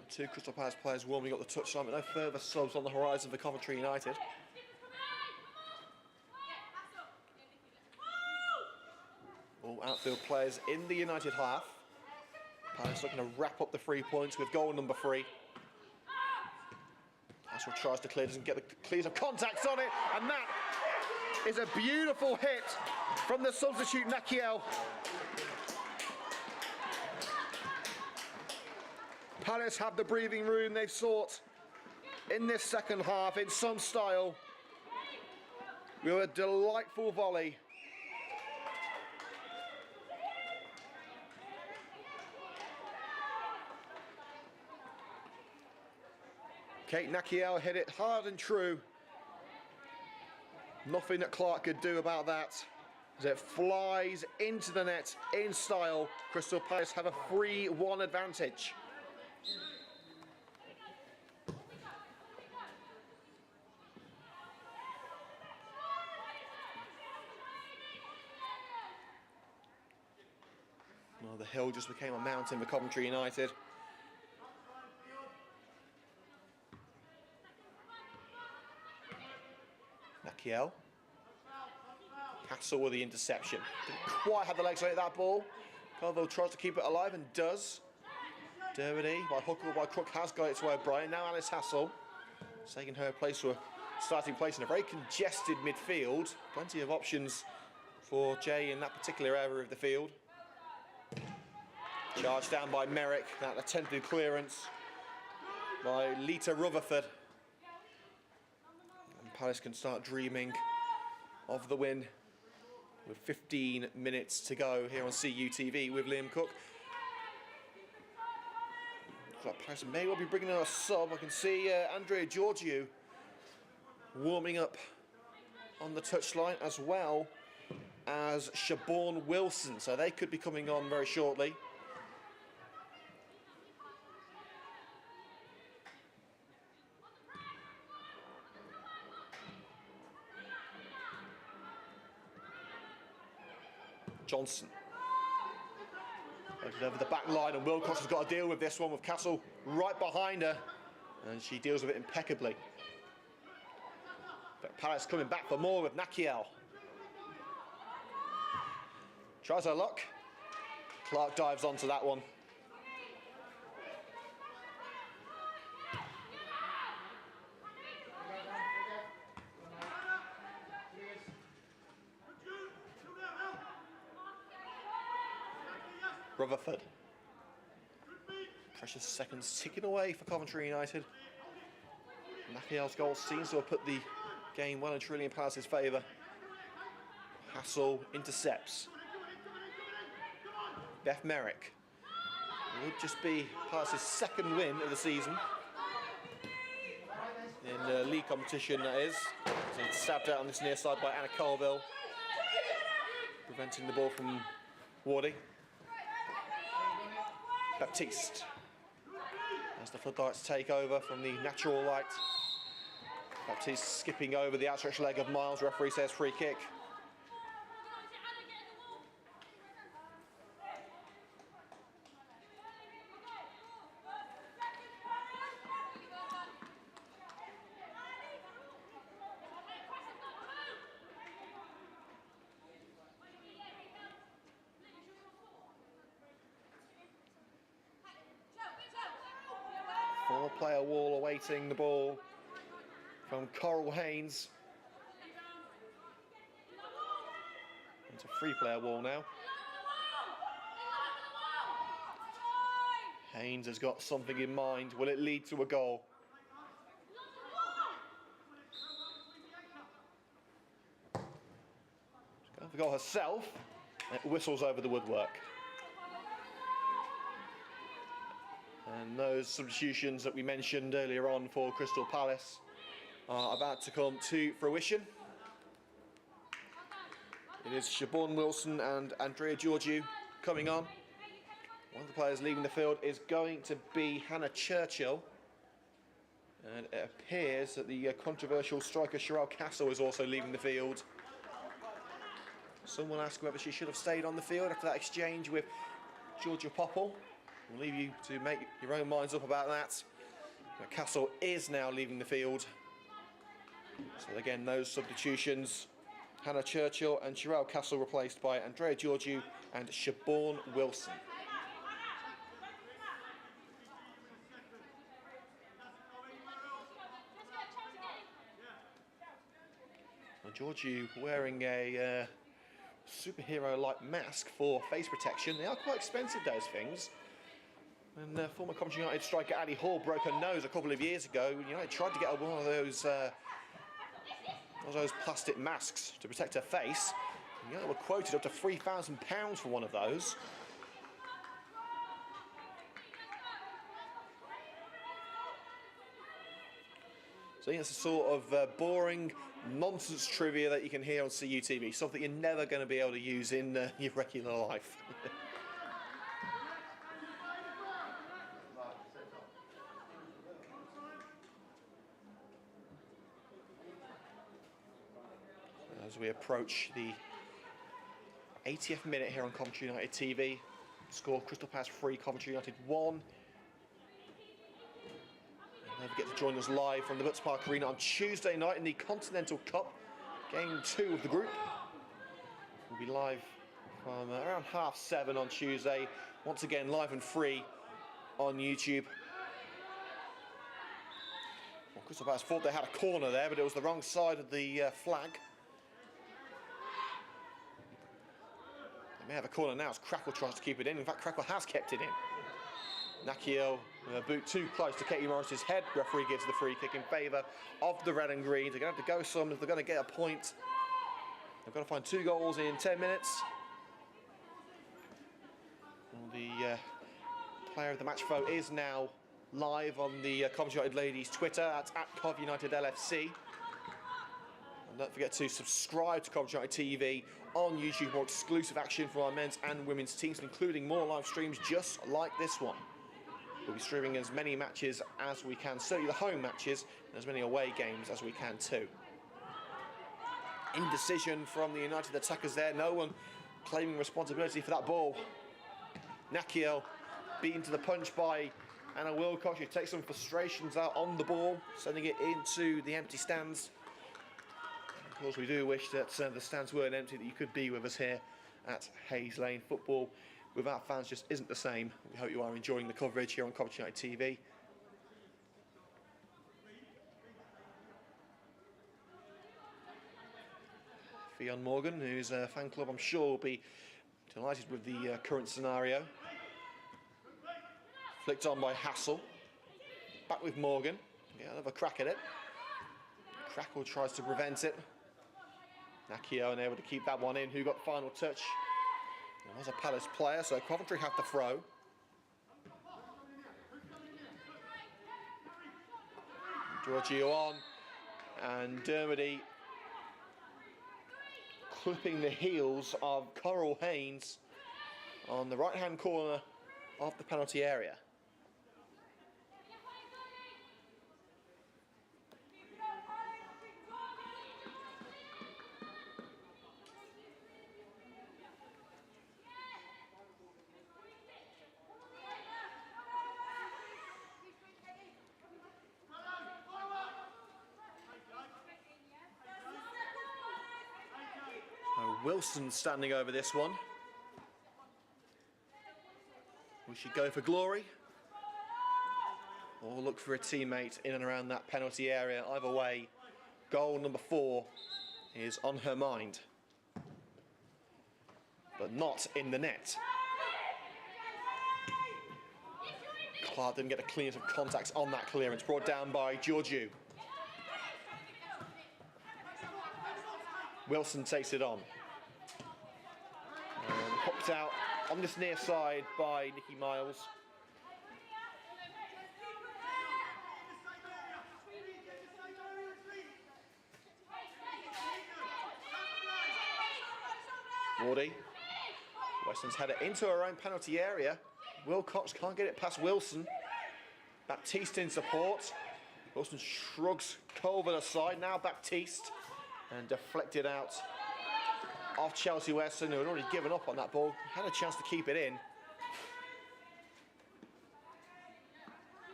Two Crystal Palace players warming up the touchline, but no further subs on the horizon for Coventry United. All outfield players in the United half. Palace looking to wrap up the 3 points with goal number 3. Castle tries to clear, doesn't get the clears of contacts on it, and that is a beautiful hit from the substitute Nakiel. Palace have the breathing room they've sought in this second half in some style with a delightful volley. Kate Nakiel hit it hard and true. Nothing that Clark could do about that. As it flies into the net in style, Crystal Palace have a 3-1 advantage. Well, the hill just became a mountain for Coventry United. Nakiel. Castle with the interception. Didn't quite have the legs like that ball. Colville tries to keep it alive and does. Dermody, by hook or by crook, has got it to O'Brien. Now Alice Hassel, taking her place to a starting place in a very congested midfield. Plenty of options for Jay in that particular area of the field. Charged down by Merrick. That attempted clearance by Lita Rutherford. Palace can start dreaming of the win with 15 minutes to go here on CUTV with Liam Cook. Looks like Palace may well be bringing in a sub. I can see Andrea Georgiou warming up on the touchline, as well as Siobhan Wilson. So they could be coming on very shortly. Johnson. Headed over the back line, and Wilcox has got to deal with this one with Castle right behind her, and she deals with it impeccably. But Palace coming back for more with Nakiel. Tries her luck. Clark dives onto that one. Rutherford. Precious seconds ticking away for Coventry United. Nakiel's goal seems to have put the game well and truly in Palace's favour. Hassel intercepts. Beth Merrick. It would just be Palace's second win of the season. In league competition, that is. So it's stabbed out on this near side by Anna Colville, preventing the ball from Wardy. Baptiste. As the floodlights take over from the natural light. Baptiste skipping over the outstretched leg of Miles. Referee says free kick. Four-player wall awaiting the ball from Coral Haynes. It's a three-player wall now. Haynes has got something in mind. Will it lead to a goal? She's going for the goal herself. It whistles over the woodwork. And those substitutions that we mentioned earlier on for Crystal Palace are about to come to fruition. It is Siobhan Wilson and Andrea Georgiou coming on. One of the players leaving the field is going to be Hannah Churchill. And it appears that the controversial striker Sherelle Castle is also leaving the field. Someone asked whether she should have stayed on the field after that exchange with Georgia Popple. We'll leave you to make your own minds up about that. But Castle is now leaving the field. So again, those substitutions. Hannah Churchill and Sherelle Castle replaced by Andrea Georgiou and Siobhan Wilson. Well, Georgiou wearing a superhero-like mask for face protection. They are quite expensive, those things. And former Coventry United striker Addie Hall broke her nose a couple of years ago. United tried to get her one of those plastic masks to protect her face. And United were quoted up to £3,000 for one of those. So it's a sort of boring nonsense trivia that you can hear on CUTV, something you're never going to be able to use in your regular life. As we approach the 80th minute here on Coventry United TV, score Crystal Palace 3, Coventry United 1. Don't forget to join us live from the Butts Park Arena on Tuesday night in the Continental Cup, game 2 of the group. We'll be live from around 7:30 on Tuesday, once again live and free on YouTube. Well, Crystal Palace thought they had a corner there, but it was the wrong side of the flag. They may have a corner now as Crackle tries to keep it in. In fact, Crackle has kept it in. Nakiel with a boot too close to Katie Morris's head. Referee gives the free kick in favour of the red and green. They're going to have to go some if they're going to get a point. They've got to find 2 goals in 10 minutes. Well, the player of the match vote is now live on the Coventry United Ladies Twitter. That's at Cov United LFC. And don't forget to subscribe to Coventry United TV on YouTube for exclusive action from our men's and women's teams, including more live streams just like this one. We'll be streaming as many matches as we can, certainly the home matches, and as many away games as we can too. Indecision from the United attackers there, no one claiming responsibility for that ball. Nakiel beaten to the punch by Anna Wilcox. She takes some frustrations out on the ball, sending it into the empty stands. Of course, we do wish that the stands weren't empty, that you could be with us here at Hayes Lane. Football without fans just isn't the same. We hope you are enjoying the coverage here on Coventry United TV. Fionn Morgan, whose fan club I'm sure will be delighted with the current scenario. Flicked on by Hassel. Back with Morgan. Get another crack at it. Crackle tries to prevent it. Nakiel unable to keep that one in. Who got the final touch? It was a Palace player, so Coventry have the throw. Giorgio on, and Dermody clipping the heels of Coral Haynes on the right-hand corner of the penalty area. Wilson standing over this one. Will she go for glory? Or look for a teammate in and around that penalty area? Either way, goal number 4 is on her mind. But not in the net. Clark didn't get the cleanest of contacts on that clearance, brought down by Georgiou. Wilson takes it on. Popped out on this near side by Nikki Miles. Wardy. Weston's had it into her own penalty area. Wilcox can't get it past Wilson. Baptiste in support. Wilson shrugs Colvin aside. Now Baptiste. And deflected out off Chelsea Weston, who had already given up on that ball. Had a chance to keep it in.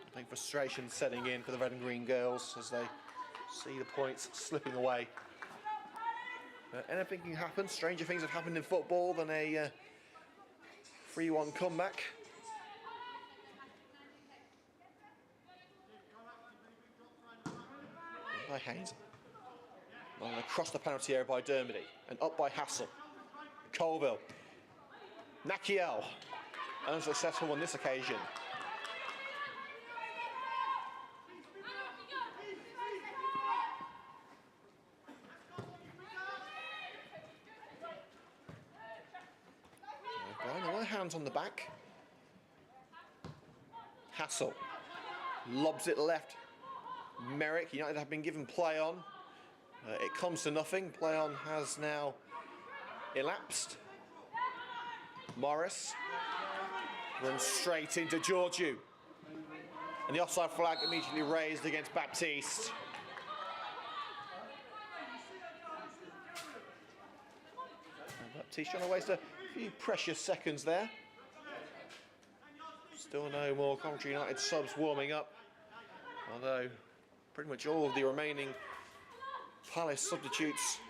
I think frustration setting in for the red and green girls as they see the points slipping away. But anything can happen. Stranger things have happened in football than a 3-1 comeback. By Haynes. And across the penalty area by Dermody. And up by Hassel. Colville. Nakiel. Unsuccessful on this occasion. Brian, all hands on the back. Hassel. Lobs it left. Merrick. United have been given play on. It comes to nothing. Play on has now elapsed. Morris runs straight into Georgiou. And the offside flag immediately raised against Baptiste. And Baptiste trying to waste a few precious seconds there. Still no more Coventry United subs warming up. Although pretty much all of the remaining Palace substitutes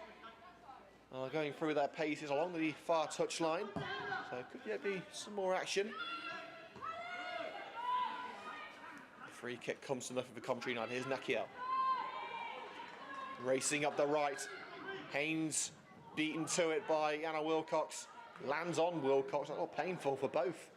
are going through their paces along the far touchline. So could yet be some more action. The free kick comes to nothing for Coventry United. Here's Nakiel. Racing up the right. Haynes beaten to it by Anna Wilcox. Lands on Wilcox. A little painful for both.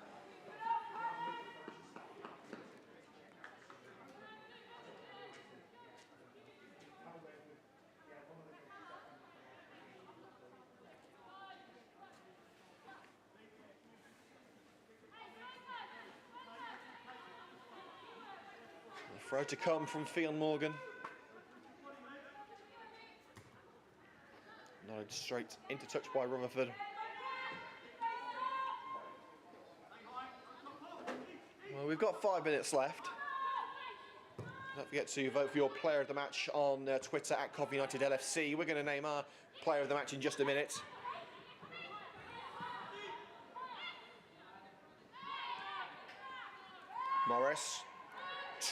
Throw to come from Fionn Morgan. Nodded straight into touch by Rutherford. Well, we've got 5 minutes left. Don't forget to vote for your player of the match on Twitter at Coventry United LFC. We're going to name our player of the match in just a minute. Morris.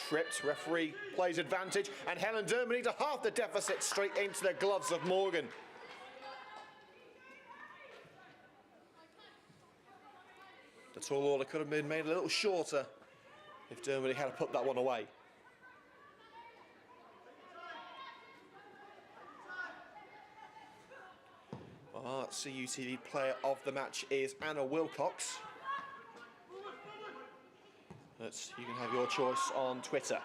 Tripped, referee plays advantage, and Helen Dermody to half the deficit straight into the gloves of Morgan. The tall order could have been made a little shorter if Dermody had put that one away. Our CUTV player of the match is Anna Wilcox. You can have your choice on Twitter.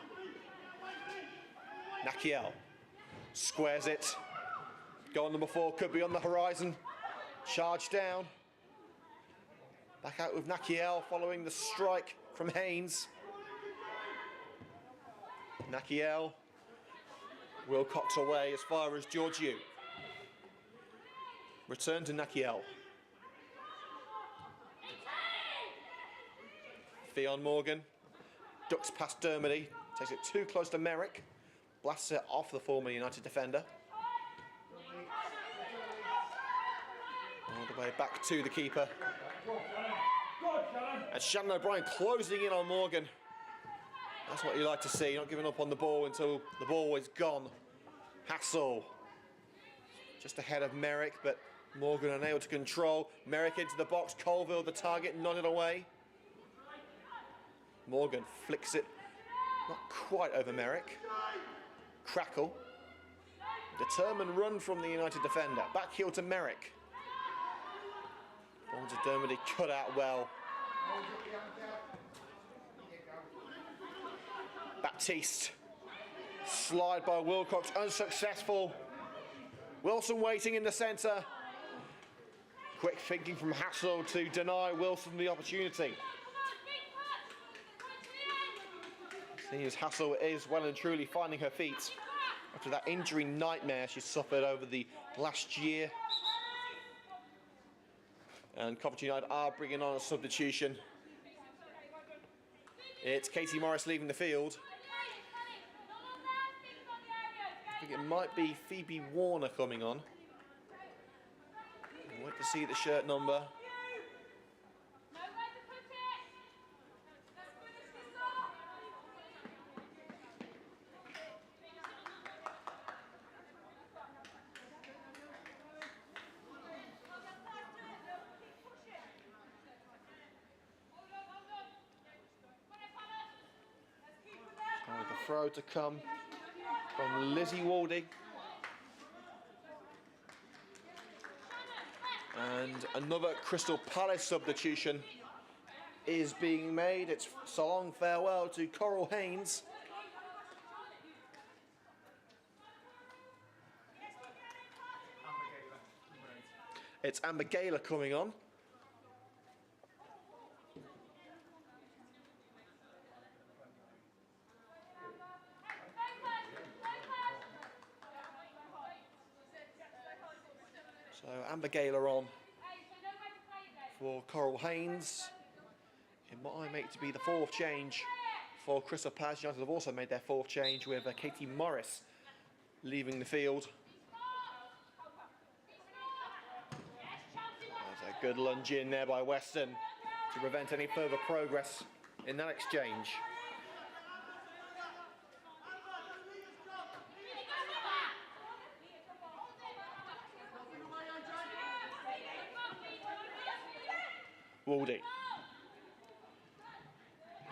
Nakiel squares it. Goal number 4 could be on the horizon. Charge down. Back out with Nakiel following the strike from Haynes. Nakiel. Wilcox away as far as Georgiou. Return to Nakiel. Fionn Morgan ducks past Dermody, takes it too close to Merrick, blasts it off the former United defender. All the way back to the keeper. And Shannon O'Brien closing in on Morgan. That's what you like to see, not giving up on the ball until the ball is gone. Hassel just ahead of Merrick, but Morgan unable to control. Merrick into the box, Colville the target, nodded away. Morgan flicks it, not quite over Merrick. Crackle. Determined run from the United defender. Back heel to Merrick. Ball to Dermody, cut out well. Baptiste. Slide by Wilcox, unsuccessful. Wilson waiting in the centre. Quick thinking from Hassel to deny Wilson the opportunity. Seems Hassel is well and truly finding her feet after that injury nightmare she suffered over the last year. And Coventry United are bringing on a substitution. It's Katie Morris leaving the field. I think it might be Phoebe Warner coming on. Wait to see the shirt number. The throw to come from Lizzie Waldy. And another Crystal Palace substitution is being made. It's so long farewell to Coral Haynes. It's Amber Gaylor coming on. So Amber Gaylor on for Coral Haynes. It might make to be the 4th change for Crystal Palace. United have also made their 4th change with Katie Morris leaving the field. There's a good lunge in there by Weston to prevent any further progress in that exchange. Waldy.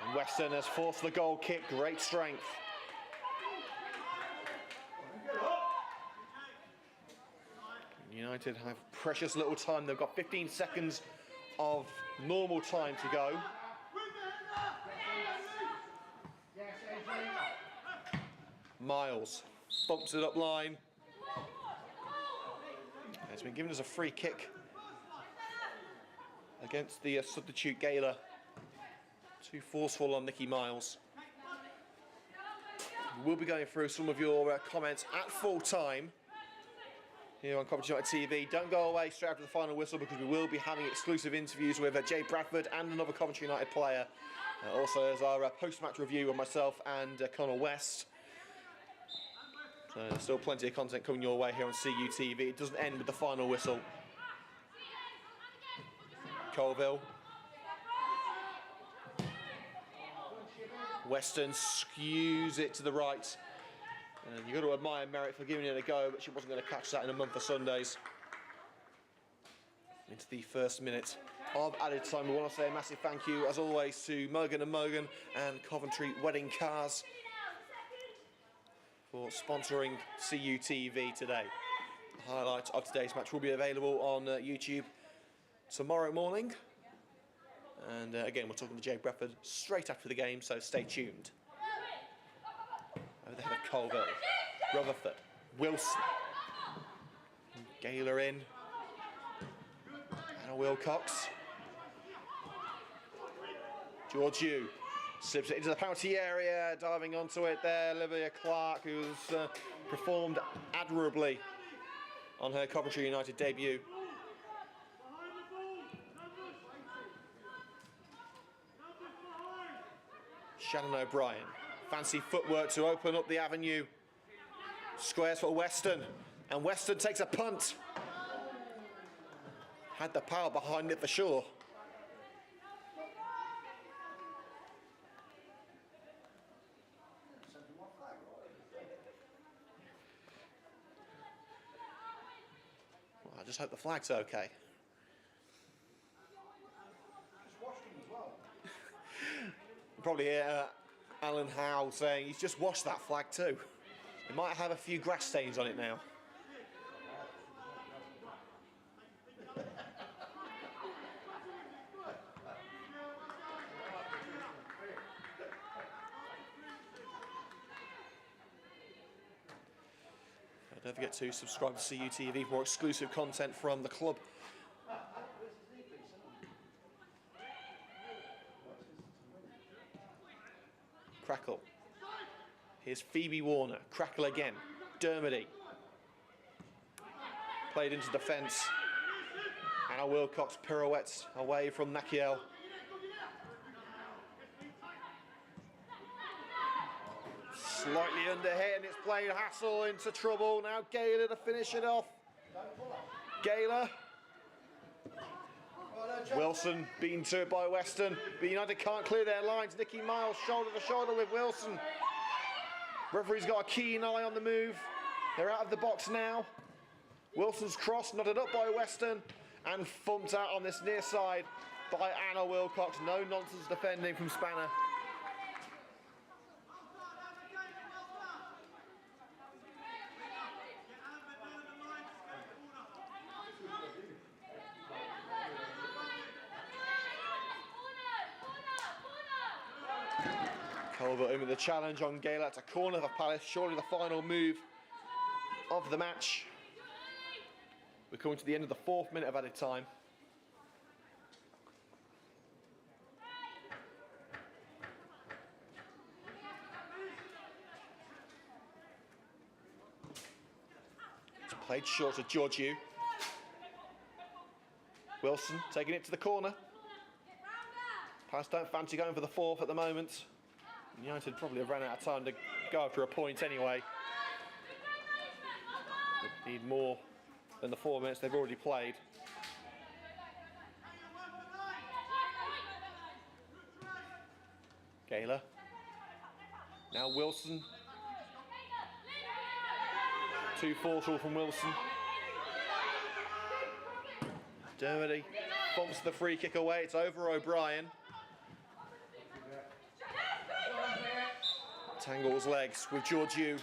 And Weston has forced the goal kick, great strength. United have precious little time. They've got 15 seconds of normal time to go. Miles bumps it up line. It's been given as a free kick against the substitute Gaylor. Too forceful on Nikki Miles. We'll be going through some of your comments at full time here on Coventry United TV. Don't go away straight after the final whistle, because we will be having exclusive interviews with Jay Bradford and another Coventry United player. Also as our post-match review of myself and Connor West. So there's still plenty of content coming your way here on CUTV. It doesn't end with the final whistle. Weston skews it to the right. And you've got to admire Merritt for giving it a go, but she wasn't going to catch that in a month of Sundays. Into the first minute of added time. We want to say a massive thank you, as always, to Mogan and Mogan and Coventry Wedding Cars for sponsoring CUTV today. The highlights of today's match will be available on YouTube tomorrow morning. And again, we're talking to Jay Bradford straight after the game, so stay tuned. Over the head of Colville, Rutherford, Wilson, Gaylor in, Anna Wilcox, Georgiou slips it into the penalty area, diving onto it there, Olivia Clark, who's performed admirably on her Coventry United debut. Shannon O'Brien, fancy footwork to open up the avenue. Squares for Weston, and Weston takes a punt. Had the power behind it for sure. Well, I just hope the flag's okay. Probably hear Alan Howe saying he's just washed that flag too. It might have a few grass stains on it now. Don't forget to subscribe to CUTV for more exclusive content from the club. Crackle. Here's Phoebe Warner. Crackle again. Dermody. Played into defence. Anna Wilcox pirouettes away from Nakiel. Slightly underhit, and it's played Hassel into trouble. Now Gaylor to finish it off. Gaylor. Wilson beaten to it by Weston, but United can't clear their lines. Nikki Miles shoulder to shoulder with Wilson. Referee's got a keen eye on the move. They're out of the box now. Wilson's cross knotted up by Weston and thumped out on this near side by Anna Wilcox. No nonsense defending from Spanner. Colville in with the challenge on Gaylor. It's a corner for Palace, surely the final move of the match. We're coming to the end of the 4th minute of added time. It's played short to Georgiou. Wilson taking it to the corner. Palace don't fancy going for the 4th at the moment. United probably have ran out of time to go after a point anyway. They need more than the 4 minutes they've already played. Gaylor. Now Wilson. Too forceful from Wilson. Dermody bumps the free kick away. It's over O'Brien. Tangles legs with Georgiou.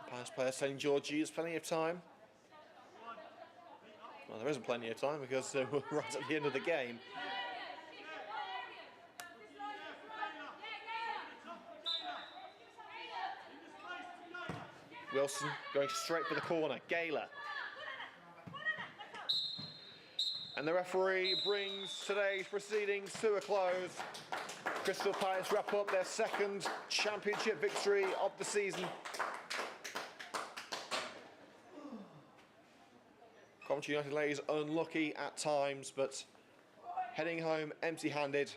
Palace player saying Georgiou has plenty of time. Well, there isn't plenty of time because we're right at the end of the game. Wilson going straight for the corner. Gaylor. And the referee brings today's proceedings to a close. Crystal Palace wrap up their 2nd championship victory of the season. Coventry United Ladies unlucky at times, but heading home empty-handed.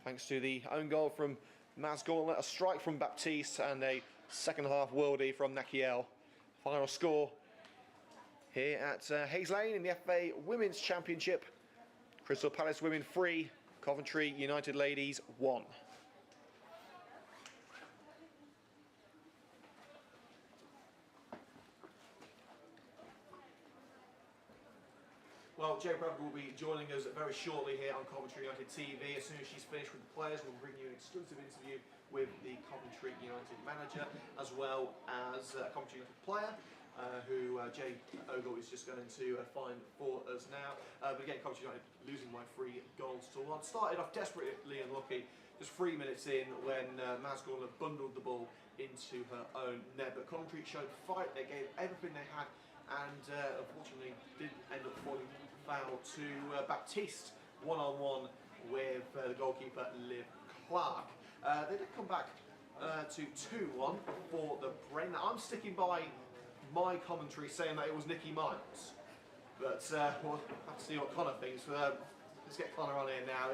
Thanks to the own goal from Maz Gauntlet, a strike from Baptiste, and a second-half worldie from Nakiel. Final score here at Hayes Lane in the FA Women's Championship. Crystal Palace Women 3, Coventry United Ladies 1. Well, Jo Bradford will be joining us very shortly here on Coventry United TV. As soon as she's finished with the players, we'll bring you an exclusive interview with the Coventry United manager, as well as a Coventry United player, who Jay Ogle is just going to find for us now. But again, Coventry United losing by 3 goals to 1. Started off desperately unlucky, just 3 minutes in when Maz Gordon bundled the ball into her own net. But Coventry showed fight, they gave everything they had, and unfortunately did end up falling foul to Baptiste, one-on-one with the goalkeeper Liv Clark. They did come back to 2-1 for the Bren. Now, I'm sticking by my commentary saying that it was Nicky Miles, but we'll have to see what Connor thinks. Let's get Connor on here now,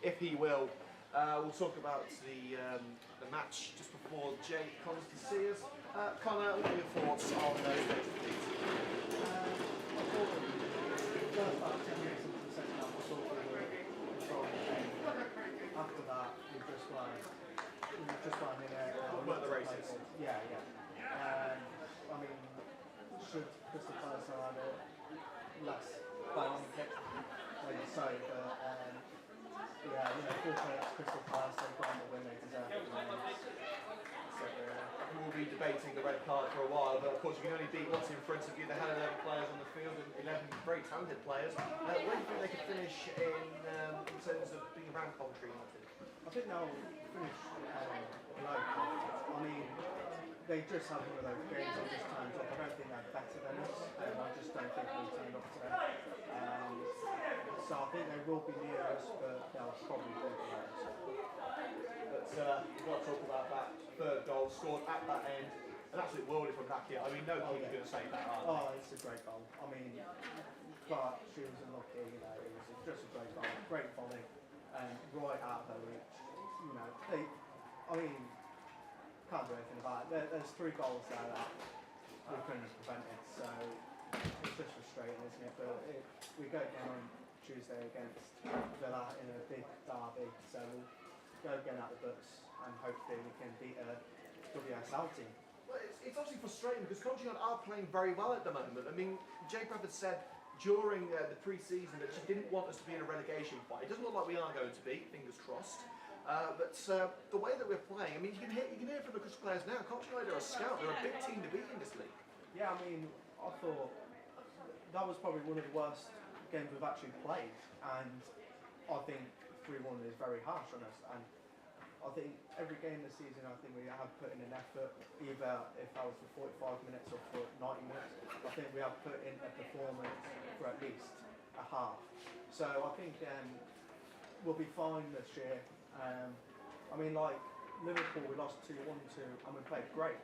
if he will. We'll talk about the match just before Jay comes to see us. Connor, what are your thoughts on those matches, please? First about 10 minutes into the second half, I thought we were controlling the game. After that, we just won in Weren't the races? Yeah. I mean, should Crystal Palace have had a less bang kick? Maybe so, but yeah, fortunately it's Crystal Palace, they've got the win, they deserve it. So, we'll be debating the red card for a while, but of course you can only beat what's in front of you. They had 11 players on the field and 11 very talented players. Where do you think they could finish in terms of being around Coventry United? I think they'll finish below Coventry. I mean, they just have one of those games that just turns up. I don't think they're better than us. I just don't think we turned up to them. So I think they will be near us, but they'll probably be below us. But we've got to talk about that third goal scored at that end. An absolute worldie from back here. I mean, no keeper's going to save that, are they? Oh, it's a great goal. I mean, but she was unlucky, it was just a great goal. Great volley, and right out of her reach. Can't do anything about it. There's 3 goals there that we couldn't have prevented, so it's just frustrating, isn't it? But we go again on Tuesday against Villa in a big derby, so we'll go again at the books and hopefully we can beat a WSL team. Well, it's obviously frustrating because Coventry United are playing very well at the moment. I mean, Jay Bradford said during the pre-season that she didn't want us to be in a relegation fight. It doesn't look like we are going to be, fingers crossed. But the way that we're playing, I mean, you can hear from the Crystal players now. Coventry United are a scout. They're a big team to beat in this league. Yeah, I mean, I thought that was probably one of the worst games we've actually played, and I think 3-1 is very harsh on us. And I think every game this season, I think we have put in an effort, either if that was for 45 minutes or for 90 minutes. I think we have put in a performance for at least a half. So I think we'll be fine this year. I mean, like Liverpool, we lost 2-1 to, and we played great.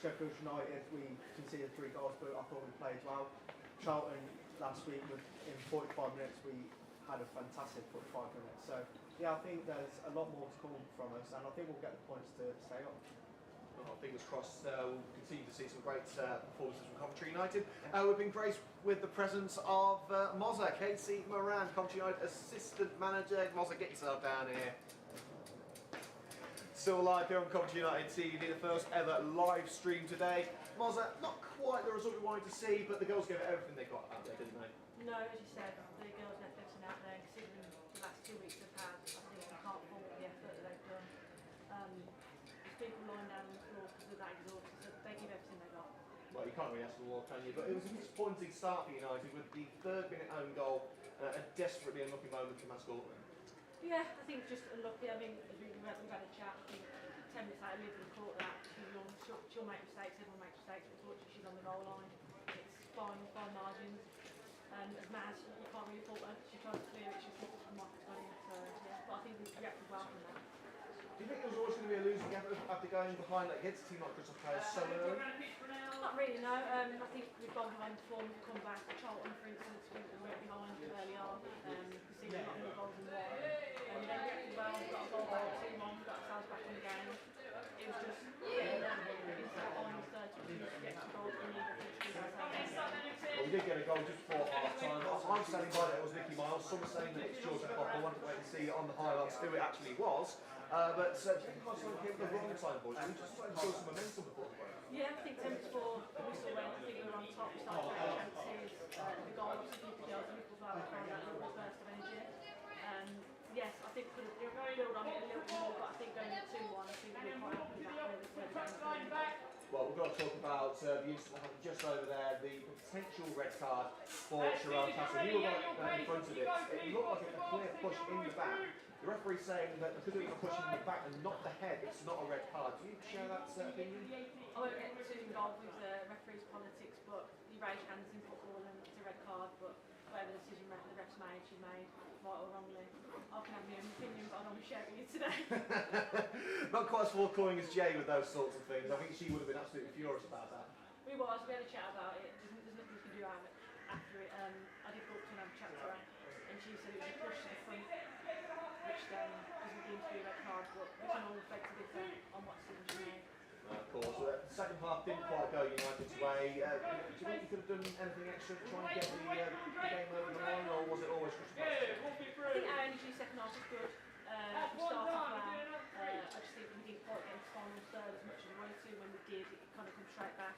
Sheffield United, we conceded 3 goals, but I thought we played well. Charlton last week, in 45 minutes, we had a fantastic 45 minutes. So yeah, I think there's a lot more to come from us, and I think we'll get the points to stay up. Well, fingers crossed, we'll continue to see some great performances from Coventry United. We've been graced with the presence of Mozza, Casey Moran, Coventry United assistant manager. Mozza, get yourself down here. Still live here on Coventry United TV, the first ever live stream today. Mozza, not quite the result we wanted to see, but the girls gave it everything they got out there, didn't they? No, as you said, the girls left everything out there, considering the last 2 weeks they've had. I think you can't fault the effort that they've done. There's people lying down on the floor because they're that exhausted, so they give everything they got. Well, you can't really ask for more, can you? But it was a disappointing start for United with the 3rd-minute own goal, a desperately unlucky moment from Matt Scotland. Yeah, I think just unlucky. I mean, as we've had a chat, I think 10 minutes later, Liv caught that. She'll make mistakes, everyone makes mistakes, but unfortunately she's on the goal line. It's fine margins. As Maz, you can't really fault her. She tries to clear it, she's hit from Marcus Gunning. So, yeah, but I think we reacted well from that. Do you think it was always going to be a losing effort after going behind against a team like Crystal Palace so early? Not really, no. I think we've gone behind the form, come back. Charlton, for instance, we went behind early on. We see a lot more goals in there. They reacted well, we got a goal by 2-1, we got ourselves back in the game. It was just, it's the final 30 minutes to get to goal. did get a goal just before half-time. I'm saying by that it was Nicky Miles, some are saying that it's Georgia Popper. I wanted to wait and see on the highlights who it actually was. But I think I was hit the wrong time, boys. We just enjoyed some momentum before the break. Yeah, I think 10 before the whistle went, I think we were on top, we started to create chances. The goal was keep the girls, and it was like we found that little burst of energy. Yes, I think could have built on it a little more, but I think going at 2-1, I think we're quite happy with that where the game's Well, we've got to talk about the incident that happened just over there, the potential red card for Sharon Castle. You were right in front of it. It looked like a clear push in the back. The referee saying that because it was a push in the back and not the head, it's not a red card. Do you share that opinion? I won't get too involved with the referee's politics, but you raise hands in football and it's a red card, but whatever decision the ref's made, she made, right or wrongly. I can have my own opinion, but I don't want to share it with you today. Not quite as forthcoming as Jay with those sorts of things. I think she would have been absolutely furious about that. We had a chat about it. There's nothing we can do after it. I did talk to another chapter, and she said it was a push to the front, which then doesn't seem to be a red card, but we can all beg to differ on what decision she made. Of course. The second half didn't quite go United's way. Do you think you could have done anything extra to try and get the game over the line, or was it always just I think our energy second half was good. We started well. I just think we didn't quite get into final third as much as we wanted to. When we did, it kind of come straight back.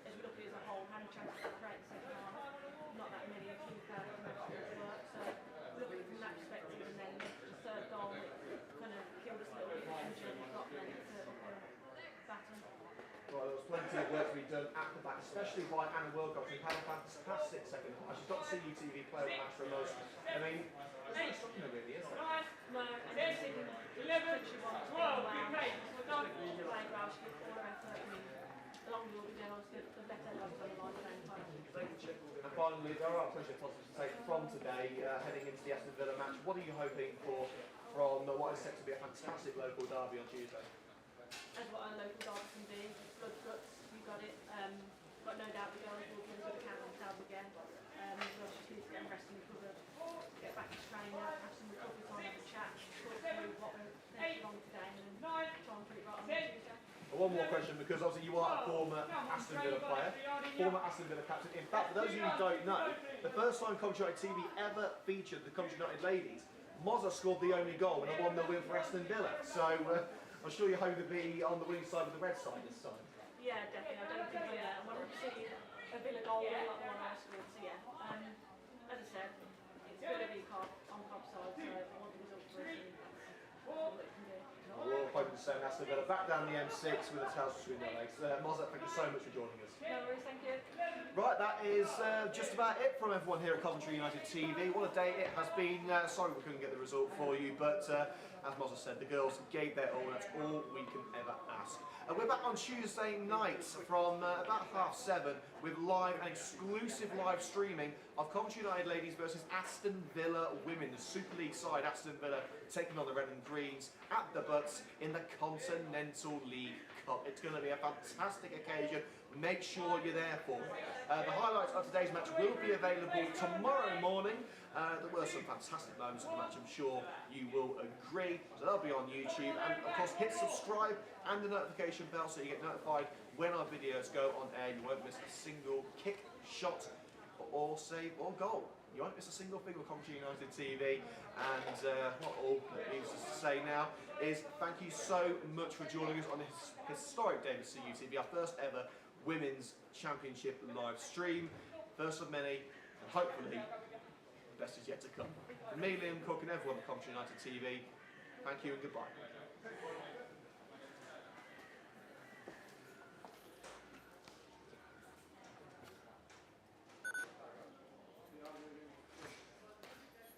As we look at it as a whole, how many chances to create in the second half? Not that many. I think that work. So look at it from that perspective, and then the third goal it kind of killed us a little bit. And we got then to batter. Well, there was plenty of work to be done at the back, especially by Anna Wilcox, who had a fantastic second half. She's got CUTV player of the match for most. I mean, there's no stopping her really, is there? No, and I think Coventry won as well. She played well, she did all her effort. I mean, along with all the girls, the better ones on the line at the same time. And finally, there are plenty of positives to take from today, heading into the Aston Villa match. What are you hoping for from what is set to be a fantastic local derby on Tuesday? As what a local derby can be, blood guts, you got it. Got no doubt the girls will give a good account of themselves again. We'll just need to get them resting and covered, get back to training, have some recovery time, have a chat, talk through what went wrong today, and then try and put it right on Tuesday. One more question, because obviously you are a former Aston Villa player, former Aston Villa captain. In fact, for those of you who don't know, the first time Coventry United TV ever featured the Coventry United Ladies, Mozza scored the only goal in a 1-0 win for Aston Villa. So I'm sure you're hoping to be on the winning side with the red side this time. Yeah, definitely. I don't think I wanted to see a Villa goal like the one I scored. So yeah, as I said, it's Villa v Cobb on Cobb's side, so I want the result for us, and that's all it can do. We're all hoping to send Aston Villa back down the M6 with a tails between their legs. Mozza, thank you so much for joining us. No worries, thank you. Right, that is just about it from everyone here at Coventry United TV. What a day it has been. Sorry we couldn't get the result for you, but as Mozza said, the girls gave their all. That's all we can ever ask. We're back on Tuesday night from about 7:30 with live and exclusive live streaming of Coventry United Ladies versus Aston Villa Women, the Super League side. Aston Villa taking on the Red and Greens at the Butts in the Continental League Cup. It's going to be a fantastic occasion. Make sure you're there for it. The highlights of today's match will be available tomorrow morning. There were some fantastic moments of the match, I'm sure you will agree. So they'll be on YouTube. And of course, hit subscribe and the notification bell so you get notified when our videos go on air. You won't miss a single kick, shot, or save or goal. You won't miss a single thing with Coventry United TV. And what all that leaves us to say now is thank you so much for joining us on this historic day with CUTV, our first ever Women's Championship live stream. First of many, and hopefully the best is yet to come. From me, Liam Cook, and everyone at Coventry United TV, thank you and goodbye.